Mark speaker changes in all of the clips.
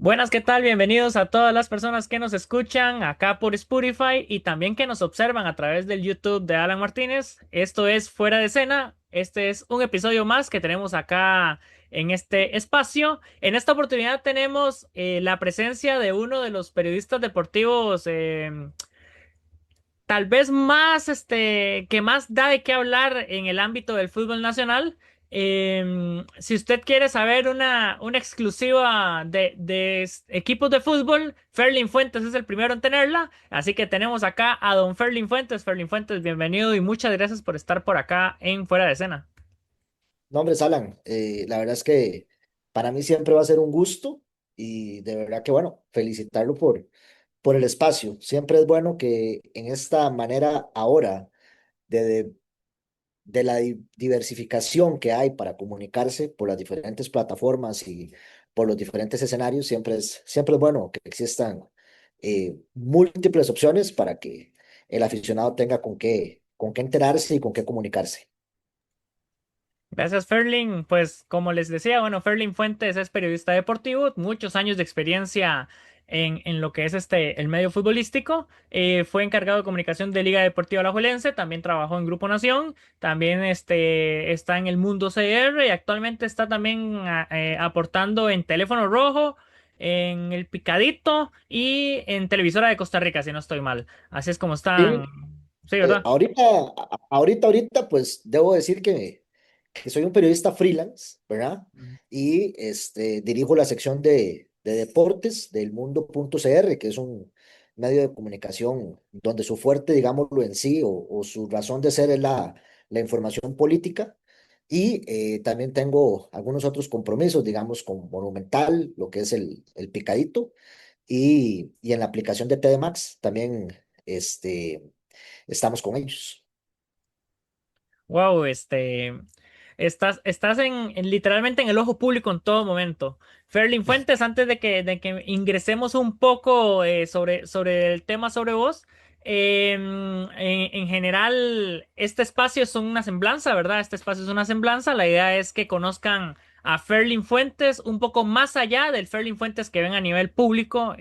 Speaker 1: Buenas, ¿qué tal? Bienvenidos a todas las personas que nos escuchan acá por Spotify y también que nos observan a través del YouTube de Alan Martínez. Esto es Fuera de Escena. Este es un episodio más que tenemos acá en este espacio. En esta oportunidad tenemos la presencia de uno de los periodistas deportivos tal vez más, que más da de qué hablar en el ámbito del fútbol nacional. Si usted quiere saber una exclusiva de equipos de fútbol, Ferlin Fuentes es el primero en tenerla. Así que tenemos acá a don Ferlin Fuentes. Ferlin Fuentes, bienvenido y muchas gracias por estar por acá en Fuera de Escena.
Speaker 2: No, hombre, Alan, la verdad es que para mí siempre va a ser un gusto y de verdad que, bueno, felicitarlo por el espacio. Siempre es bueno que en esta manera ahora de, de la diversificación que hay para comunicarse por las diferentes plataformas y por los diferentes escenarios, siempre es bueno que existan múltiples opciones para que el aficionado tenga con qué enterarse y con qué comunicarse.
Speaker 1: Gracias, Ferlin. Pues como les decía, bueno, Ferlin Fuentes es periodista deportivo, muchos años de experiencia en lo que es el medio futbolístico. Fue encargado de comunicación de Liga Deportiva Alajuelense, también trabajó en Grupo Nación, también está en el Mundo CR y actualmente está también aportando en Teléfono Rojo, en El Picadito y en Televisora de Costa Rica, si no estoy mal. Así es como están.
Speaker 2: Sí,
Speaker 1: Sí, ¿verdad?
Speaker 2: ahorita, pues debo decir que soy un periodista freelance, ¿verdad? Y dirijo la sección de deportes del mundo.cr, que es un medio de comunicación donde su fuerte, digámoslo en sí, o su razón de ser es la información política. Y también tengo algunos otros compromisos, digamos, con Monumental, lo que es el Picadito, y en la aplicación de TDMax también estamos con ellos.
Speaker 1: Wow, estás literalmente en el ojo público en todo momento. Ferlin Fuentes, antes de que ingresemos un poco sobre el tema sobre vos, en general, este espacio es una semblanza, ¿verdad? Este espacio es una semblanza. La idea es que conozcan a Ferlin Fuentes un poco más allá del Ferlin Fuentes que ven a nivel público,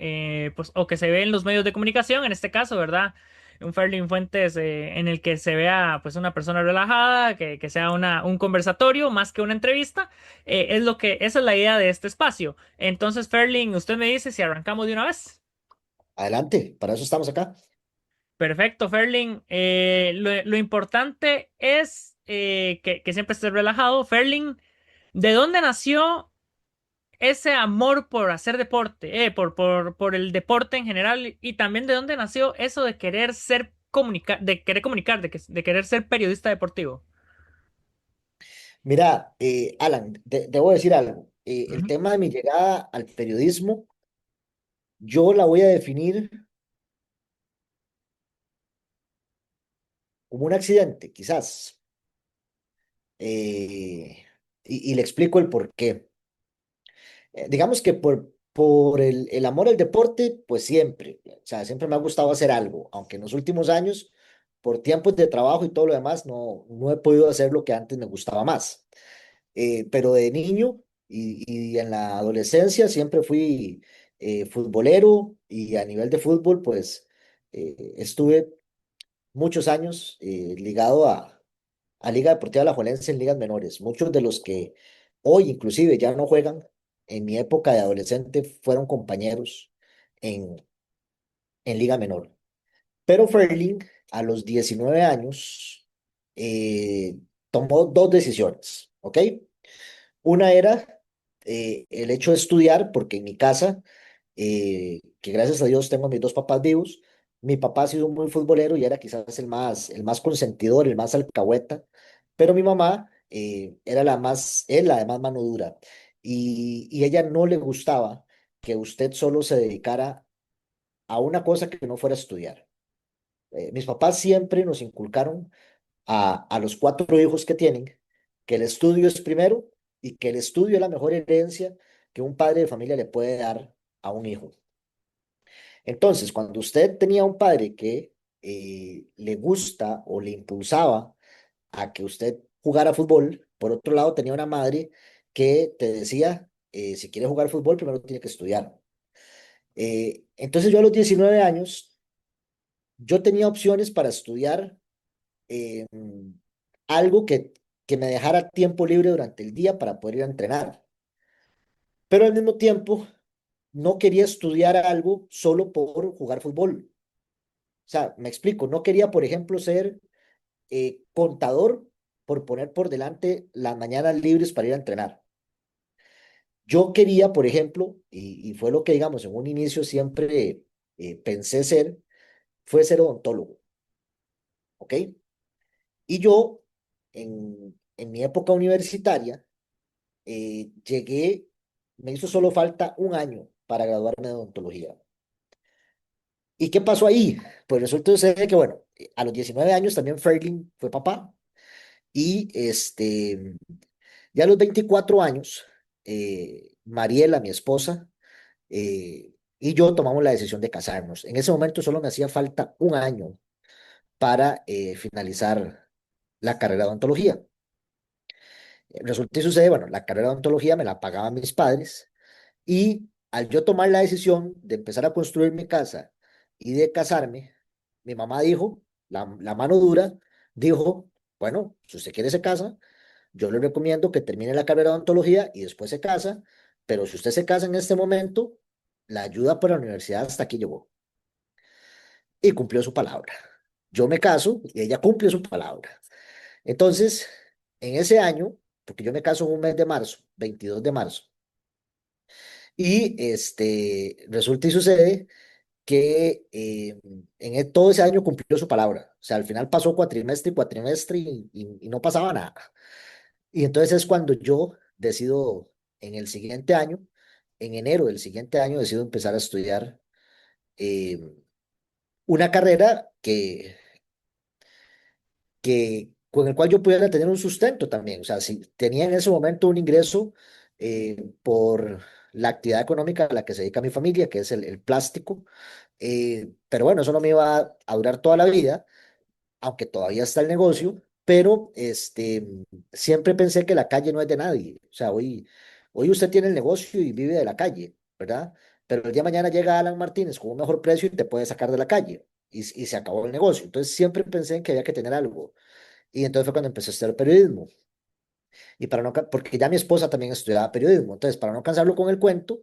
Speaker 1: pues, o que se ve en los medios de comunicación, en este caso, ¿verdad? Un Ferlin Fuentes en el que se vea pues una persona relajada, que sea un conversatorio más que una entrevista, esa es la idea de este espacio. Entonces, Ferlin, usted me dice si arrancamos de una vez.
Speaker 2: Adelante, para eso estamos acá.
Speaker 1: Perfecto, Ferlin. Lo importante es que siempre estés relajado. Ferlin, ¿de dónde nació ese amor por hacer deporte, por el deporte en general y también de dónde nació eso de querer de querer comunicar, de querer ser periodista deportivo?
Speaker 2: Mira, Alan, debo decir algo. El
Speaker 1: Ujú.
Speaker 2: tema de mi llegada al periodismo, yo la voy a definir como un accidente, quizás. Eh, y le explico el por qué. Digamos que por el amor al deporte, pues siempre, o sea, siempre me ha gustado hacer algo, aunque en los últimos años, por tiempos de trabajo y todo lo demás, no he podido hacer lo que antes me gustaba más. Pero de niño y en la adolescencia siempre fui futbolero y a nivel de fútbol, pues estuve muchos años ligado a Liga Deportiva Alajuelense en ligas menores. Muchos de los que hoy inclusive ya no juegan, en mi época de adolescente fueron compañeros en, en Liga Menor. Pero Ferling, a los 19 años, eh, tomó dos decisiones, ¿ok? Una era el hecho de estudiar, porque en mi casa, que gracias a Dios tengo a mis dos papás vivos, mi papá ha sido muy futbolero y era quizás el más consentidor, el más alcahueta, pero mi mamá era la de más mano dura y ella no le gustaba que usted solo se dedicara a una cosa que no fuera estudiar. Mis papás siempre nos inculcaron a los cuatro hijos que tienen, que el estudio es primero y que el estudio es la mejor herencia que un padre de familia le puede dar a un hijo. Entonces, cuando usted tenía un padre que le gusta o le impulsaba a que usted jugara fútbol, por otro lado tenía una madre que te decía, si quiere jugar fútbol, primero tiene que estudiar. Entonces yo a los 19 años, yo tenía opciones para estudiar eh, algo que me dejara tiempo libre durante el día para poder ir a entrenar, pero al mismo tiempo no quería estudiar algo solo por jugar fútbol. O sea, me explico, no quería, por ejemplo, ser contador por poner por delante las mañanas libres para ir a entrenar. Yo quería, por ejemplo, y fue lo que, digamos, en un inicio siempre pensé ser, fue ser odontólogo, ¿ok? Y yo, en mi época universitaria, llegué, me hizo solo falta un año para graduarme de odontología. ¿Y qué pasó ahí? Pues resulta ser que, bueno, a los 19 años también Ferling fue papá y ya a los 24 años, Mariela, mi esposa, y yo tomamos la decisión de casarnos. En ese momento solo me hacía falta un año para finalizar la carrera de odontología. Resulta y sucede, bueno, la carrera de odontología me la pagaban mis padres y al yo tomar la decisión de empezar a construir mi casa y de casarme, mi mamá dijo, la mano dura, dijo, bueno, si usted quiere se casa, yo le recomiendo que termine la carrera de odontología y después se casa, pero si usted se casa en este momento, la ayuda para la universidad hasta aquí llegó. Y cumplió su palabra. Yo me caso y ella cumple su palabra. Entonces, en ese año, porque yo me caso en un mes de marzo, 22 de marzo, y resulta y sucede que todo ese año cumplió su palabra. O sea, al final pasó cuatrimestre y cuatrimestre y no pasaba nada. Y entonces es cuando yo decido, en el siguiente año, en enero del siguiente año, decido empezar a estudiar eh, una carrera con el cual yo pudiera tener un sustento también. O sea, si tenía en ese momento un ingreso por la actividad económica a la que se dedica mi familia, que es el plástico. Pero bueno, eso no me iba a durar toda la vida, aunque todavía está el negocio, pero siempre pensé que la calle no es de nadie. O sea, hoy usted tiene el negocio y vive de la calle, ¿verdad? Pero el día de mañana llega Alan Martínez con un mejor precio y te puede sacar de la calle y se acabó el negocio. Entonces siempre pensé que había que tener algo. Y entonces fue cuando empecé a estudiar periodismo. Y para no, porque ya mi esposa también estudiaba periodismo. Entonces, para no cansarlo con el cuento,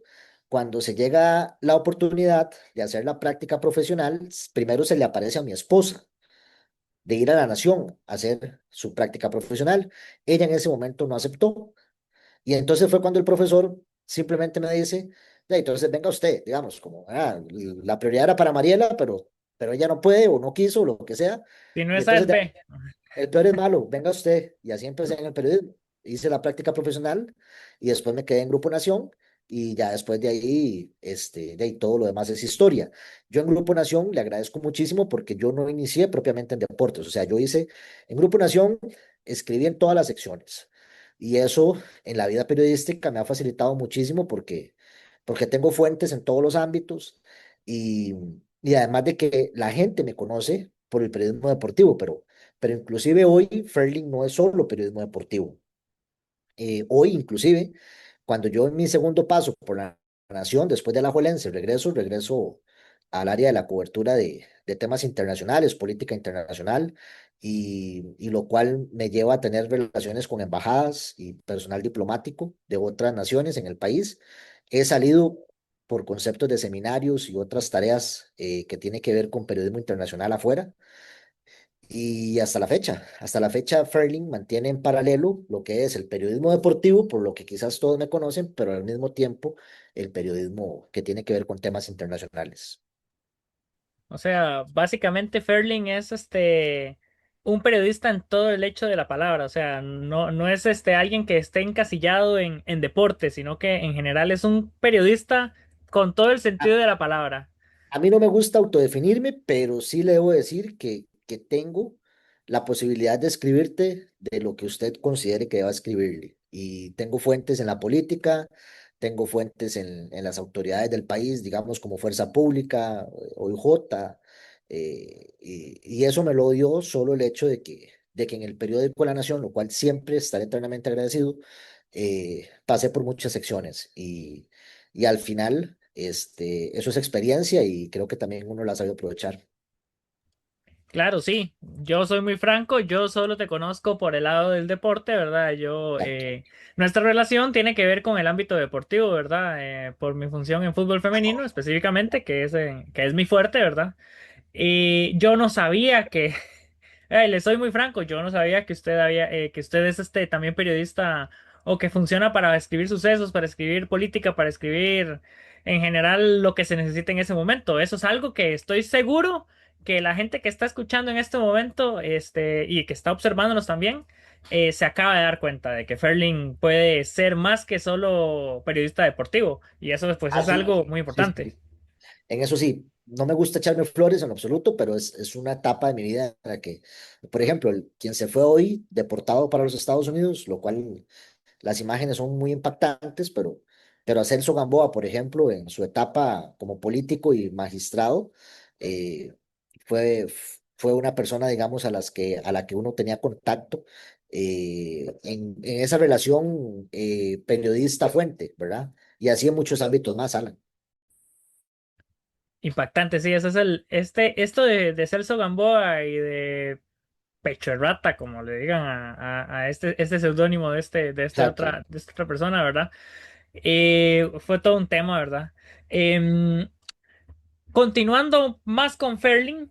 Speaker 2: cuando se llega la oportunidad de hacer la práctica profesional, primero se le aparece a mi esposa de ir a La Nación a hacer su práctica profesional. Ella en ese momento no aceptó. Y entonces fue cuando el profesor simplemente me dice, "Ya, entonces venga usted, digamos, como la prioridad era para Mariela, pero ella no puede o no quiso o lo que sea.
Speaker 1: Si no
Speaker 2: Y
Speaker 1: es A,
Speaker 2: entonces
Speaker 1: es B.
Speaker 2: el peor es malo, venga usted. Y así empecé en el periodismo. Hice la práctica profesional y después me quedé en Grupo Nación y ya después de ahí todo lo demás es historia. Yo en Grupo Nación le agradezco muchísimo porque yo no inicié propiamente en deportes. O sea, yo hice en Grupo Nación, escribí en todas las secciones. Y eso en la vida periodística me ha facilitado muchísimo porque tengo fuentes en todos los ámbitos y, y además de que la gente me conoce por el periodismo deportivo, pero inclusive hoy Ferling no es solo periodismo deportivo. Hoy inclusive, cuando yo en mi segundo paso por la Nación, después de la Alajuelense, regreso al área de la cobertura de temas internacionales, política internacional, y lo cual me lleva a tener relaciones con embajadas y personal diplomático de otras naciones en el país. He salido por conceptos de seminarios y otras tareas que tienen que ver con periodismo internacional afuera. Y hasta la fecha, Ferling mantiene en paralelo lo que es el periodismo deportivo, por lo que quizás todos me conocen, pero al mismo tiempo el periodismo que tiene que ver con temas internacionales.
Speaker 1: O sea, básicamente Ferling es un periodista en todo el hecho de la palabra. O sea, no es alguien que esté encasillado en deporte, sino que en general es un periodista con todo el
Speaker 2: A,
Speaker 1: sentido de la palabra.
Speaker 2: a mí no me gusta autodefinirme, pero sí le debo decir que tengo la posibilidad de escribirte de lo que usted considere que deba escribirle. Y tengo fuentes en la política, tengo fuentes en las autoridades del país, digamos como Fuerza Pública, OIJ, y eso me lo dio solo el hecho de que en el periódico La Nación, lo cual siempre estaré eternamente agradecido, pasé por muchas secciones y al final eso es experiencia y creo que también uno la sabe aprovechar.
Speaker 1: Claro, sí. Yo soy muy franco, yo solo te conozco por el lado del deporte, ¿verdad?
Speaker 2: Exacto.
Speaker 1: Nuestra relación tiene que ver con el ámbito deportivo, ¿verdad? Por mi función en fútbol femenino específicamente, que es mi fuerte, ¿verdad? Y yo no sabía que, le soy muy franco, yo no sabía que que usted es también periodista o que funciona para escribir sucesos, para escribir política, para escribir en general lo que se necesita en ese momento. Eso es algo que estoy seguro que la gente que está escuchando en este momento, y que está observándonos también, se acaba de dar cuenta de que Ferling puede ser más que solo periodista deportivo. Y eso, pues, es
Speaker 2: Así,
Speaker 1: algo muy
Speaker 2: sí, sí,
Speaker 1: importante.
Speaker 2: sí. En eso sí, no me gusta echarme flores en absoluto, pero es una etapa de mi vida en la que, por ejemplo, quien se fue hoy deportado para los Estados Unidos, lo cual las imágenes son muy impactantes, pero a Celso Gamboa, por ejemplo, en su etapa como político y magistrado, eh, fue una persona, digamos, a la que uno tenía contacto en esa relación periodista-fuente, ¿verdad? Y así en muchos ámbitos más, Alan.
Speaker 1: Impactante, sí, ese es esto de Celso Gamboa y de Pecho de Rata, como le digan a este seudónimo
Speaker 2: Exacto.
Speaker 1: de esta otra persona, ¿verdad? Fue todo un tema, ¿verdad? Em, Continuando más con Ferling,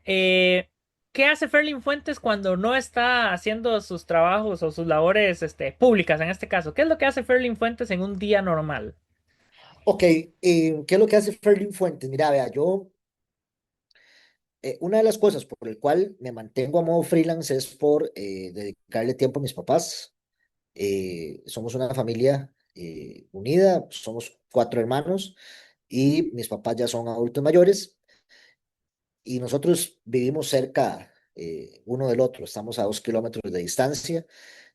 Speaker 1: ¿qué hace Ferling Fuentes cuando no está haciendo sus trabajos o sus labores, públicas en este caso? ¿Qué es lo que hace Ferling Fuentes en un día normal?
Speaker 2: Ok, ¿qué es lo que hace Ferlin Fuentes? Mira, vea, una de las cosas por el cual me mantengo a modo freelance es por dedicarle tiempo a mis papás. Somos una familia unida, somos cuatro hermanos y mis papás ya son adultos mayores y nosotros vivimos cerca uno del otro, estamos a 2 kilómetros de distancia.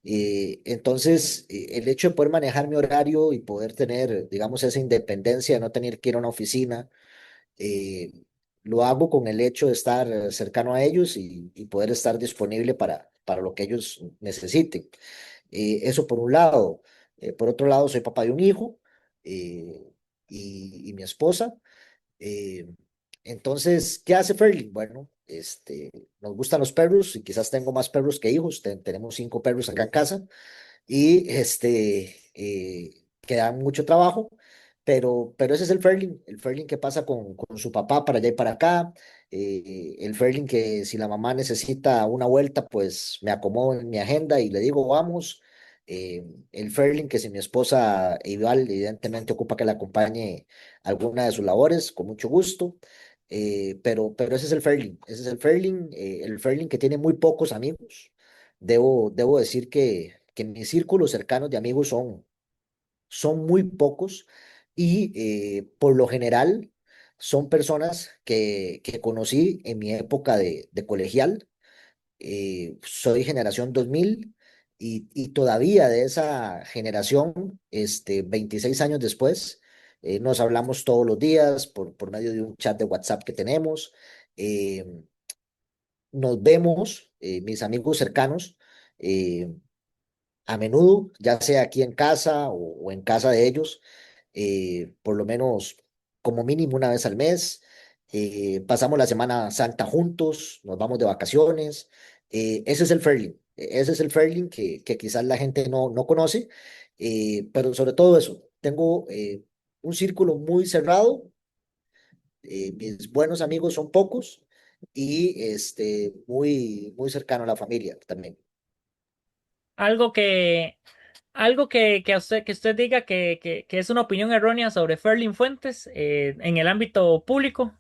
Speaker 2: Entonces, el hecho de poder manejar mi horario y poder tener, digamos, esa independencia de no tener que ir a una oficina, eh, lo hago con el hecho de estar cercano a ellos y poder estar disponible para lo que ellos necesiten. Eso por un lado. Por otro lado, soy papá de un hijo eh, y mi esposa. Eh, entonces, ¿qué hace Ferling? Bueno, nos gustan los perros y quizás tengo más perros que hijos. Tenemos 5 perros acá en casa y que dan mucho trabajo, pero ese es el Ferling que pasa con su papá para allá y para acá, el Ferling que si la mamá necesita una vuelta, pues me acomodo en mi agenda y le digo, vamos, el Ferling que si mi esposa igual evidentemente ocupa que la acompañe a alguna de sus labores, con mucho gusto. Pero ese es el Ferling que tiene muy pocos amigos. Debo decir que mis círculos cercanos de amigos son muy pocos y por lo general son personas que conocí en mi época de colegial. Soy generación 2000 y todavía de esa generación, 26 años después, nos hablamos todos los días por medio de un chat de WhatsApp que tenemos. eh, Nos vemos, mis amigos cercanos. eh, a menudo, ya sea aquí en casa o en casa de ellos, por lo menos como mínimo una vez al mes. Pasamos la Semana Santa juntos, nos vamos de vacaciones. Ese es el Fairling. Ese es el Fairling que quizás la gente no conoce, pero sobre todo eso, tengo un círculo muy cerrado. Mis buenos amigos son pocos y muy cercano a la familia también.
Speaker 1: Algo que, que usted diga que es una opinión errónea sobre Ferlin Fuentes, en el ámbito público,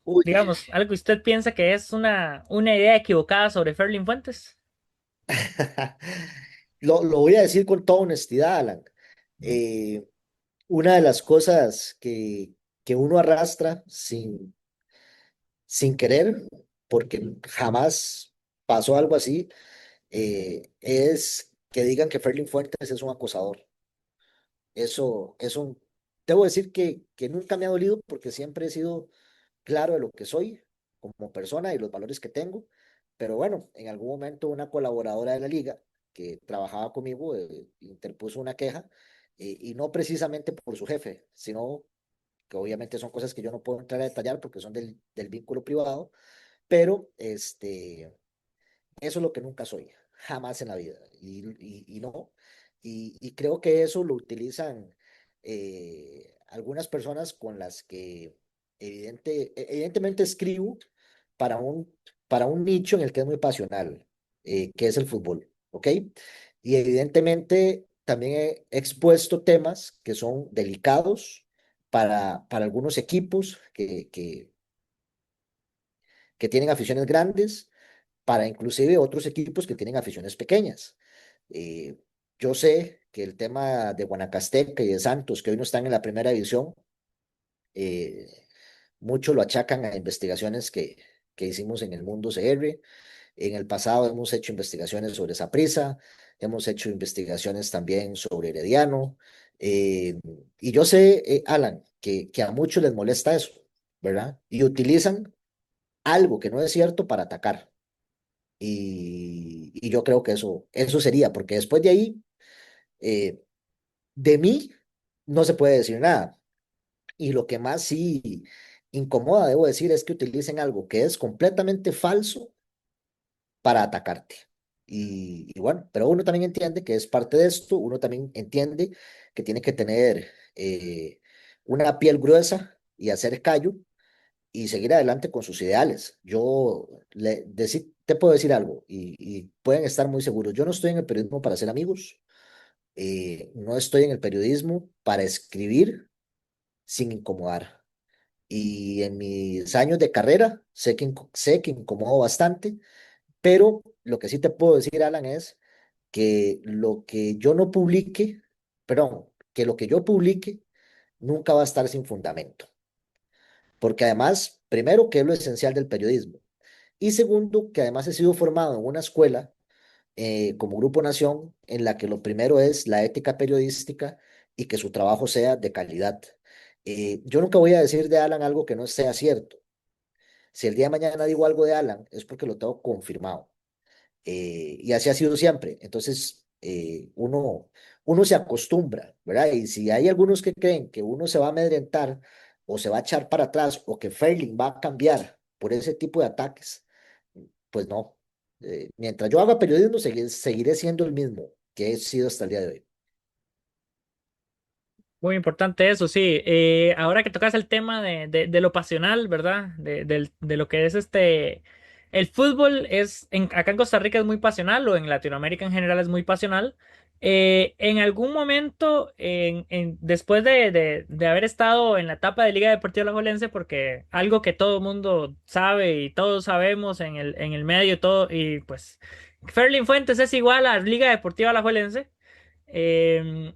Speaker 2: Uy.
Speaker 1: digamos, algo que usted piensa que es una idea equivocada sobre Ferlin Fuentes.
Speaker 2: Lo voy a decir con toda honestidad, Alan. Eh, una de las cosas que uno arrastra sin querer, porque jamás pasó algo así, es que digan que Ferlin Fuentes es un acosador. Eso, debo decir que nunca me ha dolido porque siempre he sido claro de lo que soy como persona y los valores que tengo. Pero bueno, en algún momento una colaboradora de la liga que trabajaba conmigo interpuso una queja y no precisamente por su jefe, sino que obviamente son cosas que yo no puedo entrar a detallar porque son del vínculo privado, pero eso es lo que nunca soy, jamás en la vida, y no, y creo que eso lo utilizan algunas personas con las que evidentemente escribo para para un nicho en el que es muy pasional, que es el fútbol, ¿ok? Y evidentemente también he expuesto temas que son delicados para algunos equipos que tienen aficiones grandes, para inclusive otros equipos que tienen aficiones pequeñas. Eh, yo sé que el tema de Guanacasteca y de Santos, que hoy no están en la primera división, eh, mucho lo achacan a investigaciones que hicimos en el Mundo CR. En el pasado hemos hecho investigaciones sobre Saprissa, hemos hecho investigaciones también sobre Herediano. Y yo sé, Alan, que a muchos les molesta eso, ¿verdad? Y utilizan algo que no es cierto para atacar. Y yo creo que eso sería, porque después de ahí, eh, de mí no se puede decir nada. Y lo que más sí incomoda, debo decir, es que utilicen algo que es completamente falso para atacarte. Y bueno, pero uno también entiende que es parte de esto, uno también entiende que tiene que tener una piel gruesa y hacer callo y seguir adelante con sus ideales. Te puedo decir algo y pueden estar muy seguros. Yo no estoy en el periodismo para ser amigos, no estoy en el periodismo para escribir sin incomodar. Y en mis años de carrera sé que incomodo bastante, pero lo que sí te puedo decir, Alan, es que lo que yo no publique, perdón, que lo que yo publique nunca va a estar sin fundamento. Porque además, primero, que es lo esencial del periodismo. Y segundo, que además he sido formado en una escuela como Grupo Nación, en la que lo primero es la ética periodística y que su trabajo sea de calidad. Yo nunca voy a decir de Alan algo que no sea cierto. Si el día de mañana digo algo de Alan, es porque lo tengo confirmado. Y así ha sido siempre. Entonces, uno se acostumbra, ¿verdad? Y si hay algunos que creen que uno se va a amedrentar o se va a echar para atrás o que Fairling va a cambiar por ese tipo de ataques, pues no. Mientras yo haga periodismo, seguiré siendo el mismo que he sido hasta el día de hoy.
Speaker 1: Muy importante eso, sí. Ahora que tocas el tema de lo pasional, ¿verdad? De lo que es el fútbol acá en Costa Rica es muy pasional, o en Latinoamérica en general es muy pasional. En algún momento, después de haber estado en la etapa de Liga Deportiva Alajuelense, porque algo que todo el mundo sabe y todos sabemos en el medio y todo, y pues Ferlin Fuentes es igual a Liga Deportiva Alajuelense. Eh,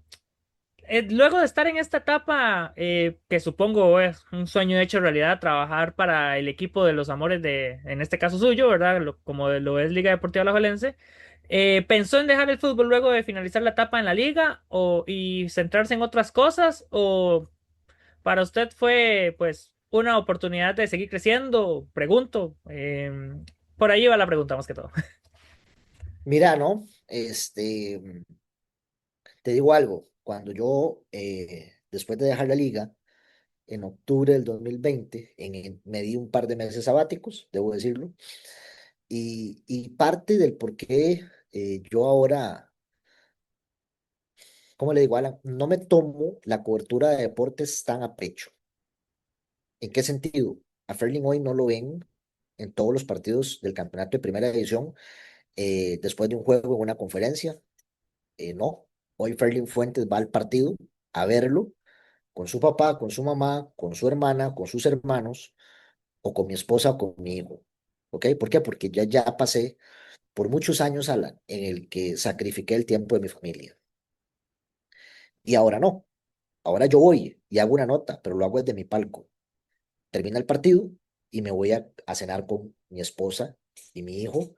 Speaker 1: Luego de estar en esta etapa, que supongo es un sueño hecho realidad, trabajar para el equipo de los amores en este caso suyo, ¿verdad? Como lo es Liga Deportiva Alajuelense, ¿pensó en dejar el fútbol luego de finalizar la etapa en la liga y centrarse en otras cosas? ¿O para usted fue pues una oportunidad de seguir creciendo? Pregunto. Por ahí va la pregunta más que todo.
Speaker 2: Mira, ¿no? Te digo algo, cuando yo, después de dejar la liga, en octubre del 2020, me di un par de meses sabáticos, debo decirlo, y parte del por qué yo ahora, ¿cómo le digo, Alan? No me tomo la cobertura de deportes tan a pecho. ¿En qué sentido? A Ferling hoy no lo ven en todos los partidos del campeonato de primera división después de un juego en una conferencia. No, hoy Ferling Fuentes va al partido a verlo con su papá, con su mamá, con su hermana, con sus hermanos o con mi esposa o con mi hijo. ¿Ok? ¿Por qué? Porque ya pasé por muchos años, Alan, en el que sacrifiqué el tiempo de mi familia. Y ahora no. Ahora yo voy y hago una nota, pero lo hago desde mi palco. Termina el partido y me voy a cenar con mi esposa y mi hijo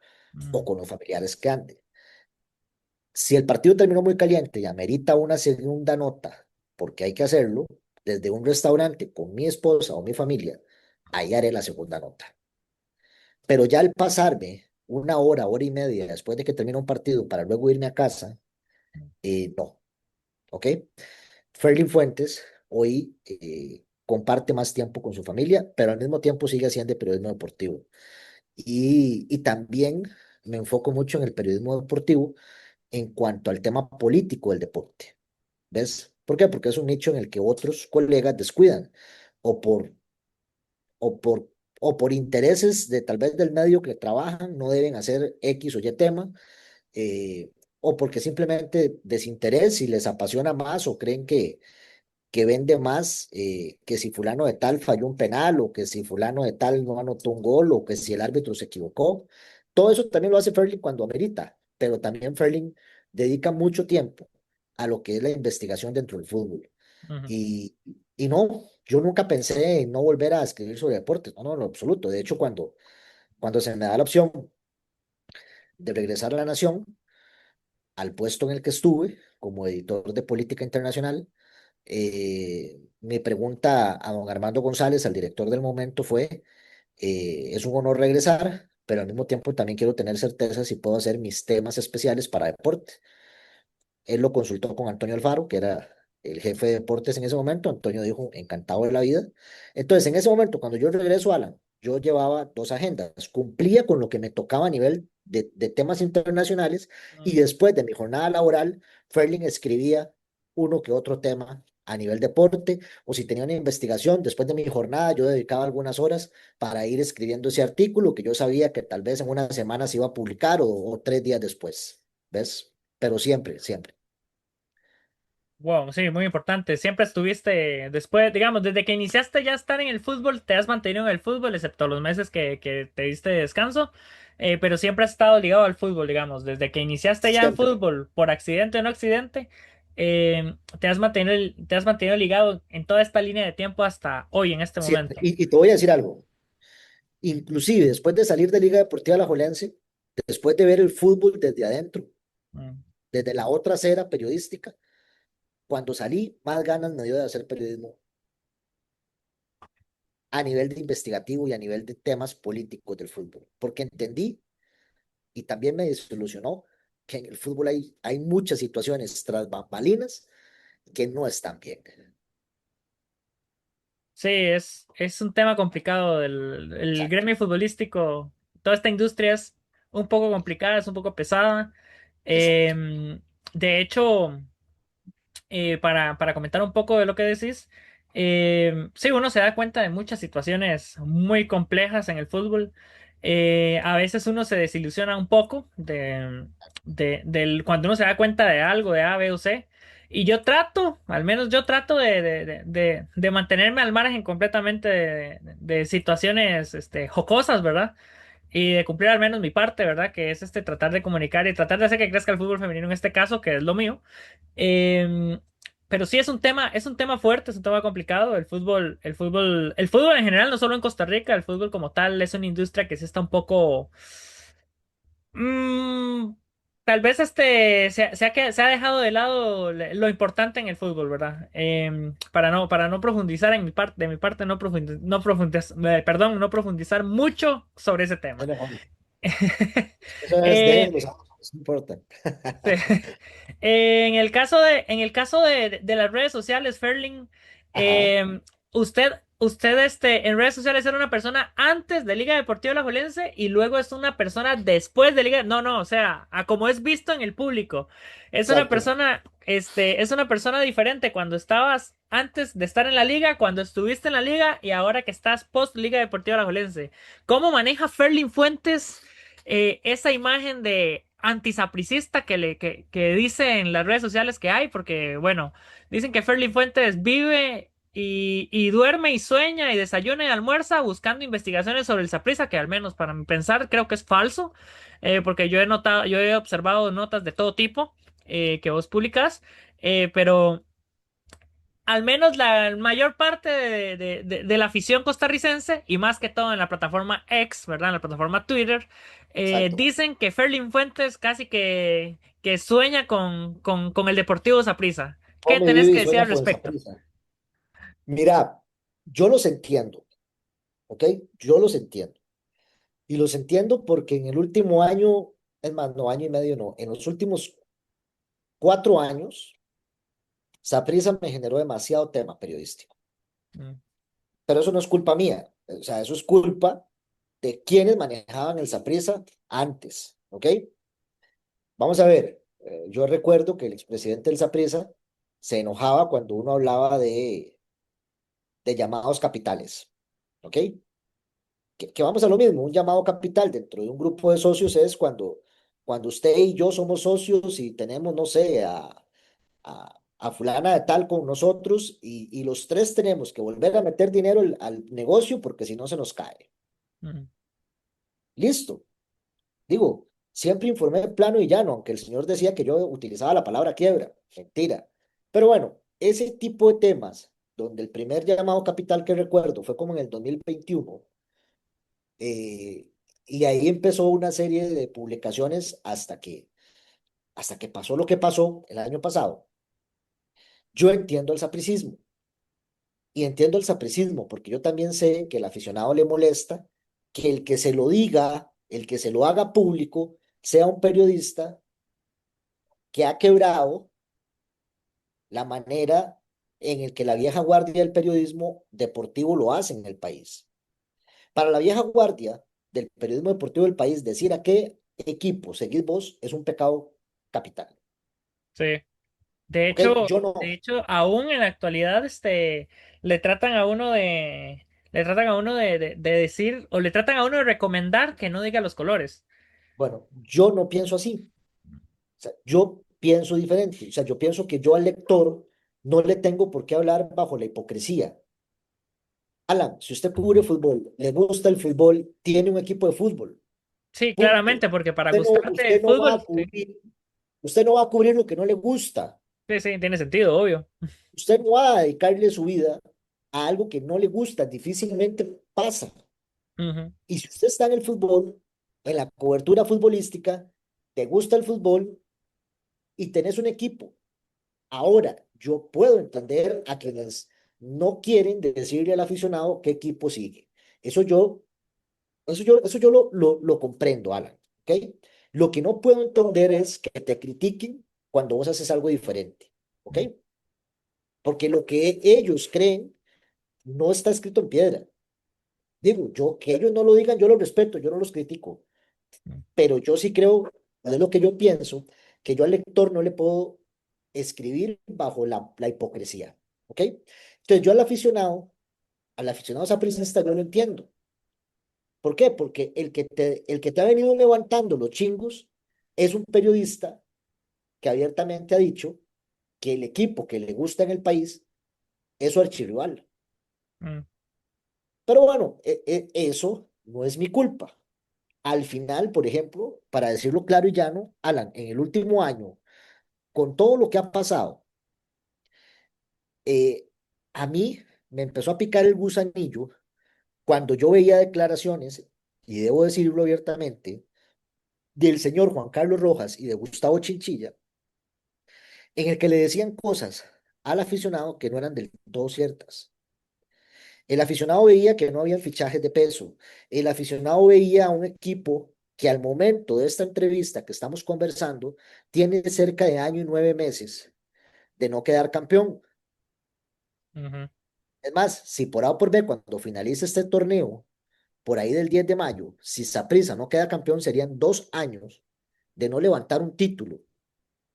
Speaker 2: o
Speaker 1: Mm.
Speaker 2: con los familiares que anden. Si el partido terminó muy caliente y amerita una segunda nota, porque hay que hacerlo, desde un restaurante con mi esposa o mi familia, ahí haré la segunda nota. Pero ya al pasarme una hora, hora y media después de que termine un partido para luego irme a casa, no. ¿ok? Ferlin Fuentes hoy comparte más tiempo con su familia, pero al mismo tiempo sigue haciendo periodismo deportivo. Y también me enfoco mucho en el periodismo deportivo en cuanto al tema político del deporte. ¿Ves? ¿Por qué? Porque es un nicho en el que otros colegas descuidan o por, o por, o por intereses de tal vez del medio que trabajan, no deben hacer X o Y tema, eh, o porque simplemente desinterés y les apasiona más o creen que vende más que si fulano de tal falló un penal o que si fulano de tal no anotó un gol o que si el árbitro se equivocó. Todo eso también lo hace Ferling cuando amerita, pero también Ferling dedica mucho tiempo a lo que es la investigación dentro del fútbol.
Speaker 1: Ujú.
Speaker 2: Y, y no, yo nunca pensé en no volver a escribir sobre deportes, no, no, en lo absoluto. De hecho, cuando se me da la opción de regresar a La Nación, al puesto en el que estuve como editor de política internacional, mi pregunta a don Armando González, al director del momento, fue, es un honor regresar, pero al mismo tiempo también quiero tener certeza si puedo hacer mis temas especiales para deporte. Él lo consultó con Antonio Alfaro, que era el jefe de deportes en ese momento. Antonio dijo, encantado de la vida. Entonces, en ese momento, cuando yo regreso a Alan, yo llevaba dos agendas. Cumplía con lo que me tocaba a nivel de temas internacionales y
Speaker 1: Mm.
Speaker 2: después de mi jornada laboral, Ferling escribía uno que otro tema a nivel deporte o si tenía una investigación, después de mi jornada yo dedicaba algunas horas para ir escribiendo ese artículo que yo sabía que tal vez en una semana se iba a publicar o 3 días después. ¿Ves? Pero siempre, siempre.
Speaker 1: Wow, sí, muy importante. Siempre estuviste, después, digamos, desde que iniciaste ya a estar en el fútbol, te has mantenido en el fútbol, excepto los meses que te diste descanso, pero siempre has estado ligado al fútbol, digamos, desde que iniciaste ya en
Speaker 2: Siempre,
Speaker 1: fútbol, por accidente o no accidente, te has mantenido ligado en toda esta línea de tiempo hasta hoy, en este
Speaker 2: siempre.
Speaker 1: momento.
Speaker 2: Y te voy a decir algo. Inclusive después de salir de Liga Deportiva Alajuelense, después de ver el fútbol desde adentro,
Speaker 1: Mm.
Speaker 2: desde la otra acera periodística, cuando salí, más ganas me dio de hacer periodismo a nivel de investigativo y a nivel de temas políticos del fútbol. Porque entendí y también me desilusionó que en el fútbol hay muchas situaciones tras bambalinas que no están bien.
Speaker 1: Sí, es un tema complicado. El
Speaker 2: Exacto.
Speaker 1: gremio futbolístico, toda esta industria es un poco complicada, es un poco pesada.
Speaker 2: Exacto.
Speaker 1: Em, de hecho, para comentar un poco de lo que decís, sí, uno se da cuenta de muchas situaciones muy complejas en el fútbol. A veces uno se desilusiona un poco cuando uno se da cuenta de algo, de A, B o C. Y yo trato, al menos yo trato de mantenerme al margen completamente de situaciones jocosas, ¿verdad? Y de cumplir al menos mi parte, ¿verdad? Que es tratar de comunicar y tratar de hacer que crezca el fútbol femenino en este caso, que es lo mío. Em, pero sí es un tema fuerte, es un tema complicado. El fútbol en general, no solo en Costa Rica, el fútbol como tal es una industria que sí está un poco, mm, tal vez se ha dejado de lado lo importante en el fútbol, ¿verdad? Para no profundizar de mi parte, perdón, no profundizar mucho sobre ese
Speaker 2: Es
Speaker 1: tema.
Speaker 2: mejor. Eso es de
Speaker 1: Eh,
Speaker 2: los amos, no importa.
Speaker 1: Sí. En el caso de las redes sociales, Ferling,
Speaker 2: Ajá,
Speaker 1: usted en redes sociales era una persona antes de Liga Deportiva Alajuelense y luego es una persona después de Liga. No, no, o sea, a como es visto en el público.
Speaker 2: exacto.
Speaker 1: Es una persona diferente cuando estabas antes de estar en la liga, cuando estuviste en la liga y ahora que estás post Liga Deportiva Alajuelense. ¿Cómo maneja Ferling Fuentes? Esa imagen de antisapricista que dice en las redes sociales que hay, porque bueno, dicen que Ferly Fuentes vive y duerme y sueña y desayuna y almuerza buscando investigaciones sobre el saprissa, que al menos para mi pensar creo que es falso, porque yo he observado notas de todo tipo que vos publicas, pero al menos la mayor parte de la afición costarricense, y más que todo en la plataforma X, ¿verdad? En la plataforma Twitter,
Speaker 2: Exacto.
Speaker 1: dicen que Ferlin Fuentes que sueña con el Deportivo Saprissa. ¿Qué
Speaker 2: Come,
Speaker 1: tenés
Speaker 2: vive
Speaker 1: que
Speaker 2: y
Speaker 1: decir
Speaker 2: sueña
Speaker 1: al
Speaker 2: con el
Speaker 1: respecto?
Speaker 2: Saprissa. Mira, yo los entiendo, ¿ok? Yo los entiendo. Y los entiendo porque en el último año, es más, no, año y medio no, en los últimos 4 años, Saprissa me generó demasiado tema periodístico,
Speaker 1: Mm,
Speaker 2: pero eso no es culpa mía, o sea, eso es culpa de quienes manejaban el Saprissa antes, ¿ok? Vamos a ver, yo recuerdo que el expresidente del Saprissa se enojaba cuando uno hablaba de llamados capitales, ¿ok? Que vamos a lo mismo, un llamado capital dentro de un grupo de socios es cuando usted y yo somos socios y tenemos, no sé, a fulana de tal con nosotros y los tres tenemos que volver a meter dinero al negocio porque si no se nos cae.
Speaker 1: mm,
Speaker 2: Listo. Digo, siempre informé plano y llano, aunque el señor decía que yo utilizaba la palabra quiebra. Mentira. Pero bueno, ese tipo de temas, donde el primer llamado capital que recuerdo fue como en el 2021, eh, y ahí empezó una serie de publicaciones hasta que pasó lo que pasó el año pasado. Yo entiendo el sapricismo y entiendo el sapricismo porque yo también sé que el aficionado le molesta que el que se lo diga, el que se lo haga público, sea un periodista que ha quebrado la manera en el que la vieja guardia del periodismo deportivo lo hace en el país. Para la vieja guardia del periodismo deportivo del país, decir a qué equipo seguís vos es un pecado capital.
Speaker 1: sí. De
Speaker 2: ¿Ok?
Speaker 1: hecho,
Speaker 2: Yo
Speaker 1: de
Speaker 2: no.
Speaker 1: hecho, aún en la actualidad, le tratan a uno le tratan a uno de decir, o le tratan a uno de recomendar que no diga los colores.
Speaker 2: Bueno, yo no pienso así. O sea, yo pienso diferente. O sea, yo pienso que yo al lector no le tengo por qué hablar bajo la hipocresía. Alan, si usted cubre fútbol, le gusta el fútbol, tiene un equipo de fútbol.
Speaker 1: Sí,
Speaker 2: Punto.
Speaker 1: claramente, porque para
Speaker 2: Usted no,
Speaker 1: gustarte el
Speaker 2: usted no va a
Speaker 1: fútbol, sí,
Speaker 2: cubrir, usted no va a cubrir lo que no le gusta.
Speaker 1: sí, sí, tiene sentido, obvio.
Speaker 2: Usted no va a dedicarle su vida a algo que no le gusta, difícilmente pasa.
Speaker 1: Ujú,
Speaker 2: Y si usted está en el fútbol, en la cobertura futbolística, te gusta el fútbol y tenés un equipo. Ahora, yo puedo entender a quienes no quieren decirle al aficionado qué equipo sigue. Eso yo, eso yo lo comprendo, Alan, ¿ok? Lo que no puedo entender es que te critiquen cuando vos haces algo diferente, ¿ok?
Speaker 1: mm,
Speaker 2: Porque lo que ellos creen no está escrito en piedra. Digo, yo que ellos no lo digan, yo lo respeto, yo no los critico,
Speaker 1: mm,
Speaker 2: pero yo sí creo, es lo que yo pienso, que yo al lector no le puedo escribir bajo la hipocresía, ¿ok? Entonces yo al aficionado sapricista yo lo entiendo. ¿Por qué? Porque el que te ha venido levantando los chingos es un periodista que abiertamente ha dicho que el equipo que le gusta en el país es su archirrival.
Speaker 1: mm,
Speaker 2: Pero bueno, eso no es mi culpa. Al final, por ejemplo, para decirlo claro y llano, Alan, en el último año, con todo lo que ha pasado, eh, a mí me empezó a picar el gusanillo cuando yo veía declaraciones, y debo decirlo abiertamente, del señor Juan Carlos Rojas y de Gustavo Chinchilla, en el que le decían cosas al aficionado que no eran del todo ciertas. El aficionado veía que no había fichajes de peso. El aficionado veía a un equipo que al momento de esta entrevista que estamos conversando tiene cerca de año y 9 meses de no quedar campeón.
Speaker 1: ujú,
Speaker 2: Es más, si por A o por B, cuando finalice este torneo, por ahí del 10 de mayo, si Saprissa no queda campeón, serían 2 años de no levantar un título.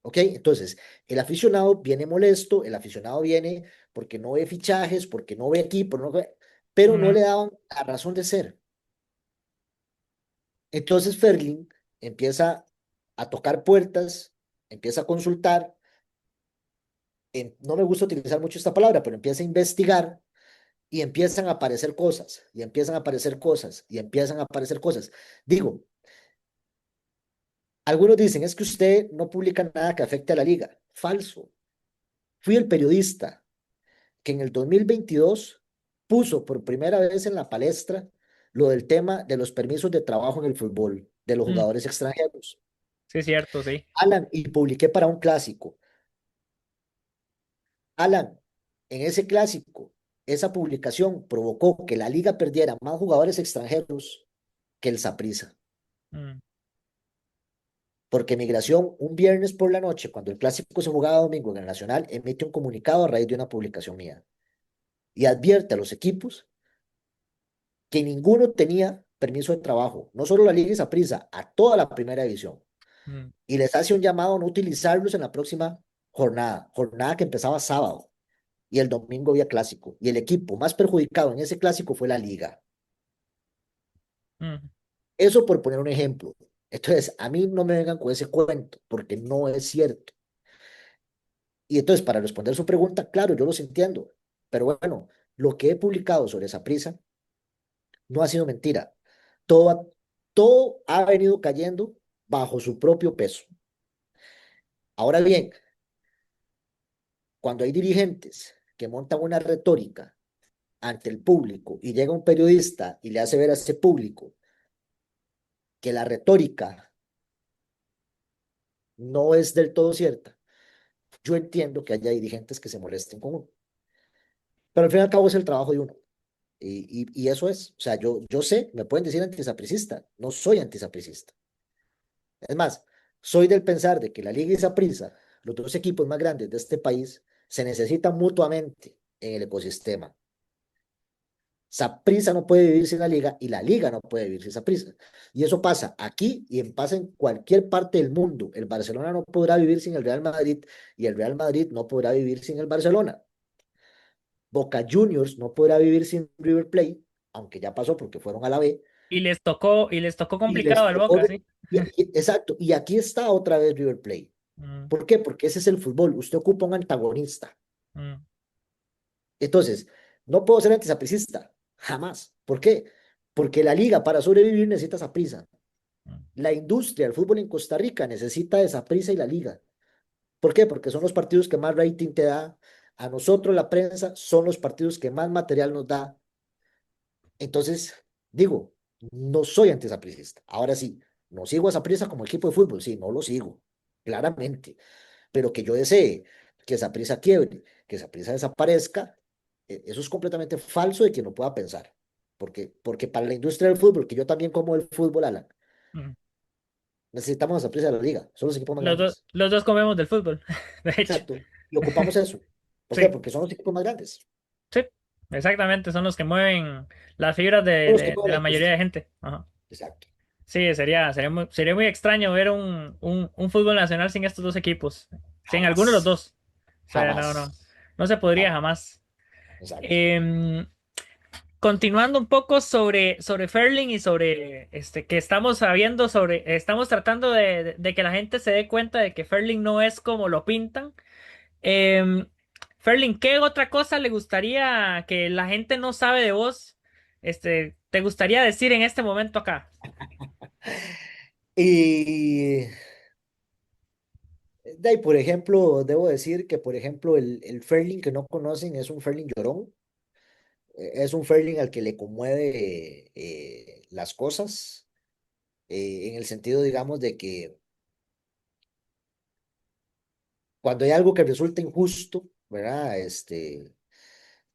Speaker 2: ¿Ok? Entonces, el aficionado viene molesto, el aficionado viene porque no ve fichajes, porque no ve equipo, pero no
Speaker 1: ujú,
Speaker 2: le daban la razón de ser. Entonces Ferlin empieza a tocar puertas, empieza a consultar, no me gusta utilizar mucho esta palabra, pero empieza a investigar y empiezan a aparecer cosas, y empiezan a aparecer cosas, y empiezan a aparecer cosas. Digo, algunos dicen, es que usted no publica nada que afecte a la liga. Falso. Fui el periodista que en el 2022 puso por primera vez en la palestra lo del tema de los permisos de trabajo en el fútbol de los
Speaker 1: mm.
Speaker 2: jugadores extranjeros.
Speaker 1: Sí, cierto, sí.
Speaker 2: Alan, y publiqué para un clásico. Alan, en ese clásico, esa publicación provocó que la liga perdiera más jugadores extranjeros que el Saprissa.
Speaker 1: Mm.
Speaker 2: porque Migración un viernes por la noche, cuando el clásico se jugaba domingo en el Nacional, emite un comunicado a raíz de una publicación mía y advierte a los equipos que ninguno tenía permiso de trabajo, no solo la Liga y Saprissa, a toda la primera división,
Speaker 1: Mm,
Speaker 2: y les hace un llamado a no utilizarlos en la próxima jornada que empezaba sábado, y el domingo había clásico, y el equipo más perjudicado en ese clásico fue la Liga.
Speaker 1: mm,
Speaker 2: Eso por poner un ejemplo. Entonces, a mí no me vengan con ese cuento, porque no es cierto. Y entonces, para responder su pregunta, claro, yo los entiendo, pero bueno, lo que he publicado sobre esa prisa no ha sido mentira. Todo, todo ha venido cayendo bajo su propio peso. Ahora bien, cuando hay dirigentes que montan una retórica ante el público y llega un periodista y le hace ver a ese público que la retórica no es del todo cierta, yo entiendo que haya dirigentes que se molesten con uno. Pero al fin y al cabo es el trabajo de uno. Y eso es. O sea, yo sé, me pueden decir antisapricista. No soy antisapricista. Es más, soy del pensar de que la Liga y Saprissa, los dos equipos más grandes de este país, se necesitan mutuamente en el ecosistema. Saprissa no puede vivir sin la Liga y la Liga no puede vivir sin Saprissa. Y eso pasa aquí y pasa en cualquier parte del mundo. El Barcelona no podrá vivir sin el Real Madrid y el Real Madrid no podrá vivir sin el Barcelona. Boca Juniors no podrá vivir sin River Plate, aunque ya pasó porque fueron a la B,
Speaker 1: y les tocó
Speaker 2: y
Speaker 1: complicado
Speaker 2: les
Speaker 1: al
Speaker 2: tocó.
Speaker 1: Boca, sí.
Speaker 2: Exacto, y aquí está otra vez River Plate.
Speaker 1: Mm,
Speaker 2: ¿Por qué? Porque ese es el fútbol. Usted ocupa un antagonista.
Speaker 1: mm,
Speaker 2: Entonces, no puedo ser antisapricista, jamás. ¿Por qué? Porque la liga para sobrevivir necesita Saprissa.
Speaker 1: mm.
Speaker 2: La industria del fútbol en Costa Rica necesita de Saprissa y la liga. ¿Por qué? Porque son los partidos que más rating te da. A nosotros, la prensa, son los partidos que más material nos da. Entonces, digo, no soy antisapricista. Ahora sí, no sigo a Saprissa como equipo de fútbol, sí, no lo sigo, claramente. Pero que yo desee que Saprissa quiebre, que Saprissa desaparezca, eso es completamente falso de que no pueda pensar. Porque para la industria del fútbol, que yo también como el fútbol, Alan,
Speaker 1: Mm.
Speaker 2: necesitamos a Saprissa de la liga, son los equipos más grandes.
Speaker 1: Los dos comemos del fútbol, de hecho.
Speaker 2: Exacto. Y ocupamos eso. ¿Por qué?
Speaker 1: Sí,
Speaker 2: Porque son los equipos más grandes.
Speaker 1: sí, exactamente. Son los que mueven las fibras
Speaker 2: Son los que
Speaker 1: de
Speaker 2: mueven
Speaker 1: la
Speaker 2: el
Speaker 1: mayoría de
Speaker 2: ecosistema.
Speaker 1: gente. Ajá.
Speaker 2: Exacto.
Speaker 1: Sí, sería muy extraño ver un fútbol nacional sin estos dos equipos. Sin alguno de los
Speaker 2: Jamás.
Speaker 1: dos. O sea,
Speaker 2: Jamás.
Speaker 1: no se podría
Speaker 2: Jamás.
Speaker 1: jamás.
Speaker 2: Exacto.
Speaker 1: Em, Continuando un poco sobre Ferling y sobre que estamos sabiendo estamos tratando de que la gente se dé cuenta de que Ferling no es como lo pintan. Em, Ferling, ¿qué otra cosa le gustaría que la gente no sabe de vos? ¿Te gustaría decir en este momento acá?
Speaker 2: Y de ahí, por ejemplo, debo decir que, por ejemplo, el Ferling que no conocen es un Ferling llorón, es un Ferling al que le conmueve las cosas, en el sentido, digamos, de que cuando hay algo que resulta injusto, ¿verdad?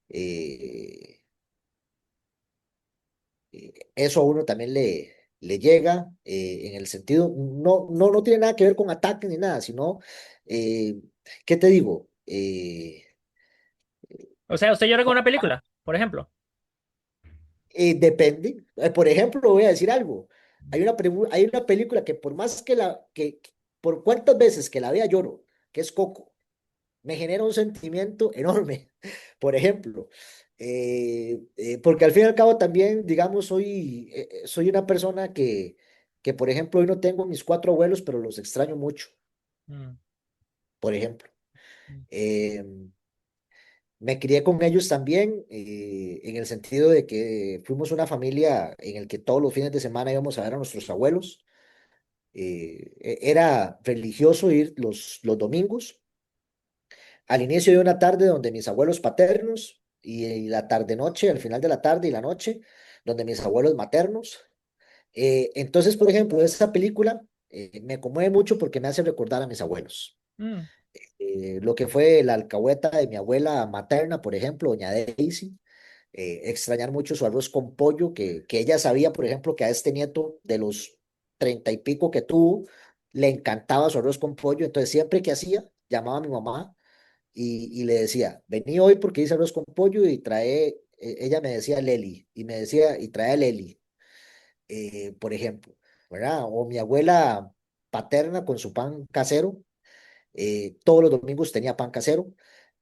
Speaker 2: Eh, eso a uno también le llega, en el sentido, no tiene nada que ver con ataques ni nada, sino, eh, ¿qué te digo?
Speaker 1: O sea, usted llora con una película, por ejemplo.
Speaker 2: Depende. Por ejemplo, voy a decir algo. Hay una película que por más por cuántas veces que la vea lloro, que es Coco, me genera un sentimiento enorme. Por ejemplo, porque al fin y al cabo también, digamos, soy una persona que, por ejemplo, hoy no tengo mis cuatro abuelos, pero los extraño mucho,
Speaker 1: Mm,
Speaker 2: por ejemplo.
Speaker 1: mm,
Speaker 2: Eh, Me crié con ellos también, en el sentido de que fuimos una familia en el que todos los fines de semana íbamos a ver a nuestros abuelos. Era religioso ir los domingos, al inicio de una tarde donde mis abuelos paternos y la tarde-noche, al final de la tarde y la noche, donde mis abuelos maternos. Entonces, por ejemplo, esa película me conmueve mucho porque me hace recordar a mis abuelos.
Speaker 1: mm,
Speaker 2: Lo que fue la alcahueta de mi abuela materna, por ejemplo, doña Daisy, extrañar mucho su arroz con pollo, que ella sabía, por ejemplo, que a este nieto de los 30 y pico que tuvo, le encantaba su arroz con pollo, entonces siempre que hacía, llamaba a mi mamá y le decía, vení hoy porque hice arroz con pollo y trae, ella me decía Leli, y me decía, y trae a Leli, por ejemplo, ¿verdad? O mi abuela paterna con su pan casero, todos los domingos tenía pan casero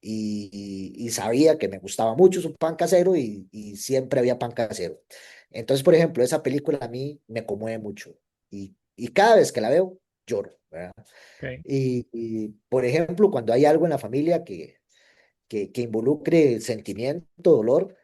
Speaker 2: y sabía que me gustaba mucho su pan casero y siempre había pan casero. Entonces, por ejemplo, esa película a mí me conmueve mucho y cada vez que la veo, lloro, ¿verdad?
Speaker 1: Ok.
Speaker 2: Y, por ejemplo, cuando hay algo en la familia que involucre sentimiento, dolor,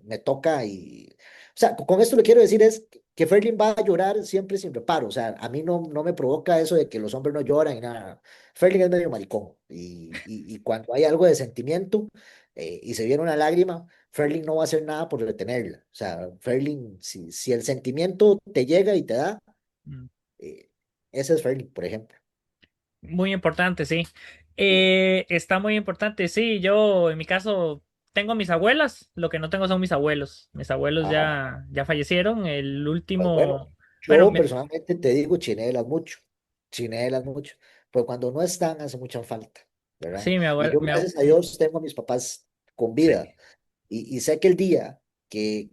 Speaker 2: me toca y... O sea, con esto lo que quiero decir es que Ferlin va a llorar siempre sin reparo. O sea, a mí no me provoca eso de que los hombres no lloran y nada. Ferlin es medio maricón. Y cuando hay algo de sentimiento y se viene una lágrima, Ferlin no va a hacer nada por retenerla. O sea, Ferlin, si el sentimiento te llega y te da,
Speaker 1: Mm.
Speaker 2: eh, ese es Ferlin, por ejemplo.
Speaker 1: Muy importante, sí.
Speaker 2: Sí.
Speaker 1: Está muy importante, sí. Yo, en mi caso, tengo mis abuelas. Lo que no tengo son mis abuelos. Mis abuelos
Speaker 2: Ajá.
Speaker 1: ya fallecieron. El
Speaker 2: Pues bueno,
Speaker 1: último, bueno,
Speaker 2: yo personalmente te digo chinéelas mucho, pues cuando no están hace mucha falta, ¿verdad?
Speaker 1: sí,
Speaker 2: Y yo gracias a Dios tengo a mis papás con
Speaker 1: sí.
Speaker 2: vida y sé que el día que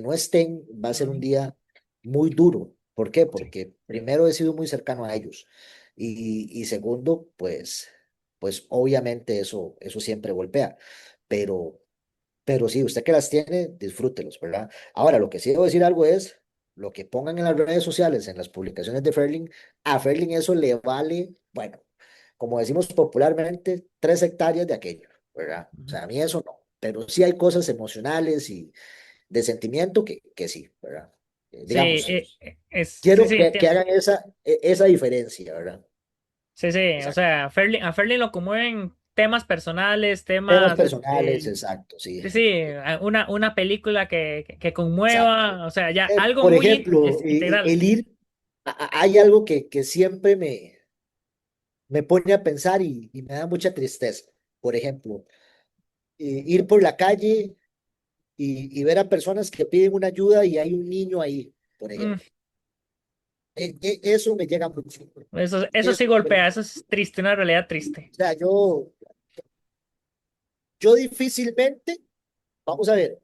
Speaker 2: no estén va a ser un
Speaker 1: Ujú.
Speaker 2: día muy duro. ¿Por qué?
Speaker 1: Sí.
Speaker 2: Porque primero he sido muy cercano a ellos y segundo, pues obviamente eso siempre golpea, pero sí, usted que las tiene, disfrútelos, ¿verdad? Ahora, lo que sí debo decir algo es, lo que pongan en las redes sociales, en las publicaciones de Ferling, a Ferling eso le vale, bueno, como decimos popularmente, 3 hectáreas de aquello, ¿verdad? O
Speaker 1: Ujú.
Speaker 2: sea, a mí eso no, pero sí hay cosas emocionales y de sentimiento que sí, ¿verdad?
Speaker 1: Sí,
Speaker 2: Digamos,
Speaker 1: sí,
Speaker 2: quiero
Speaker 1: sí,
Speaker 2: que
Speaker 1: entiendo.
Speaker 2: hagan esa diferencia, ¿verdad?
Speaker 1: Sí, sí, o
Speaker 2: Exacto.
Speaker 1: sea, a Ferlin lo conmueven temas personales,
Speaker 2: Temas
Speaker 1: temas,
Speaker 2: personales, exacto, sí.
Speaker 1: sí, sí, una película que
Speaker 2: Exacto.
Speaker 1: conmueva, o sea, ya algo
Speaker 2: Por
Speaker 1: muy
Speaker 2: ejemplo,
Speaker 1: integral.
Speaker 2: el ir, hay algo que siempre me pone a pensar y me da mucha tristeza. Por ejemplo, ir por la calle y ver a personas que piden una ayuda y hay un niño ahí, por
Speaker 1: Mm,
Speaker 2: ejemplo. Eso me llega mucho.
Speaker 1: eso sí
Speaker 2: Eso,
Speaker 1: golpea, eso es triste, una realidad triste.
Speaker 2: o sea, yo difícilmente, vamos a ver,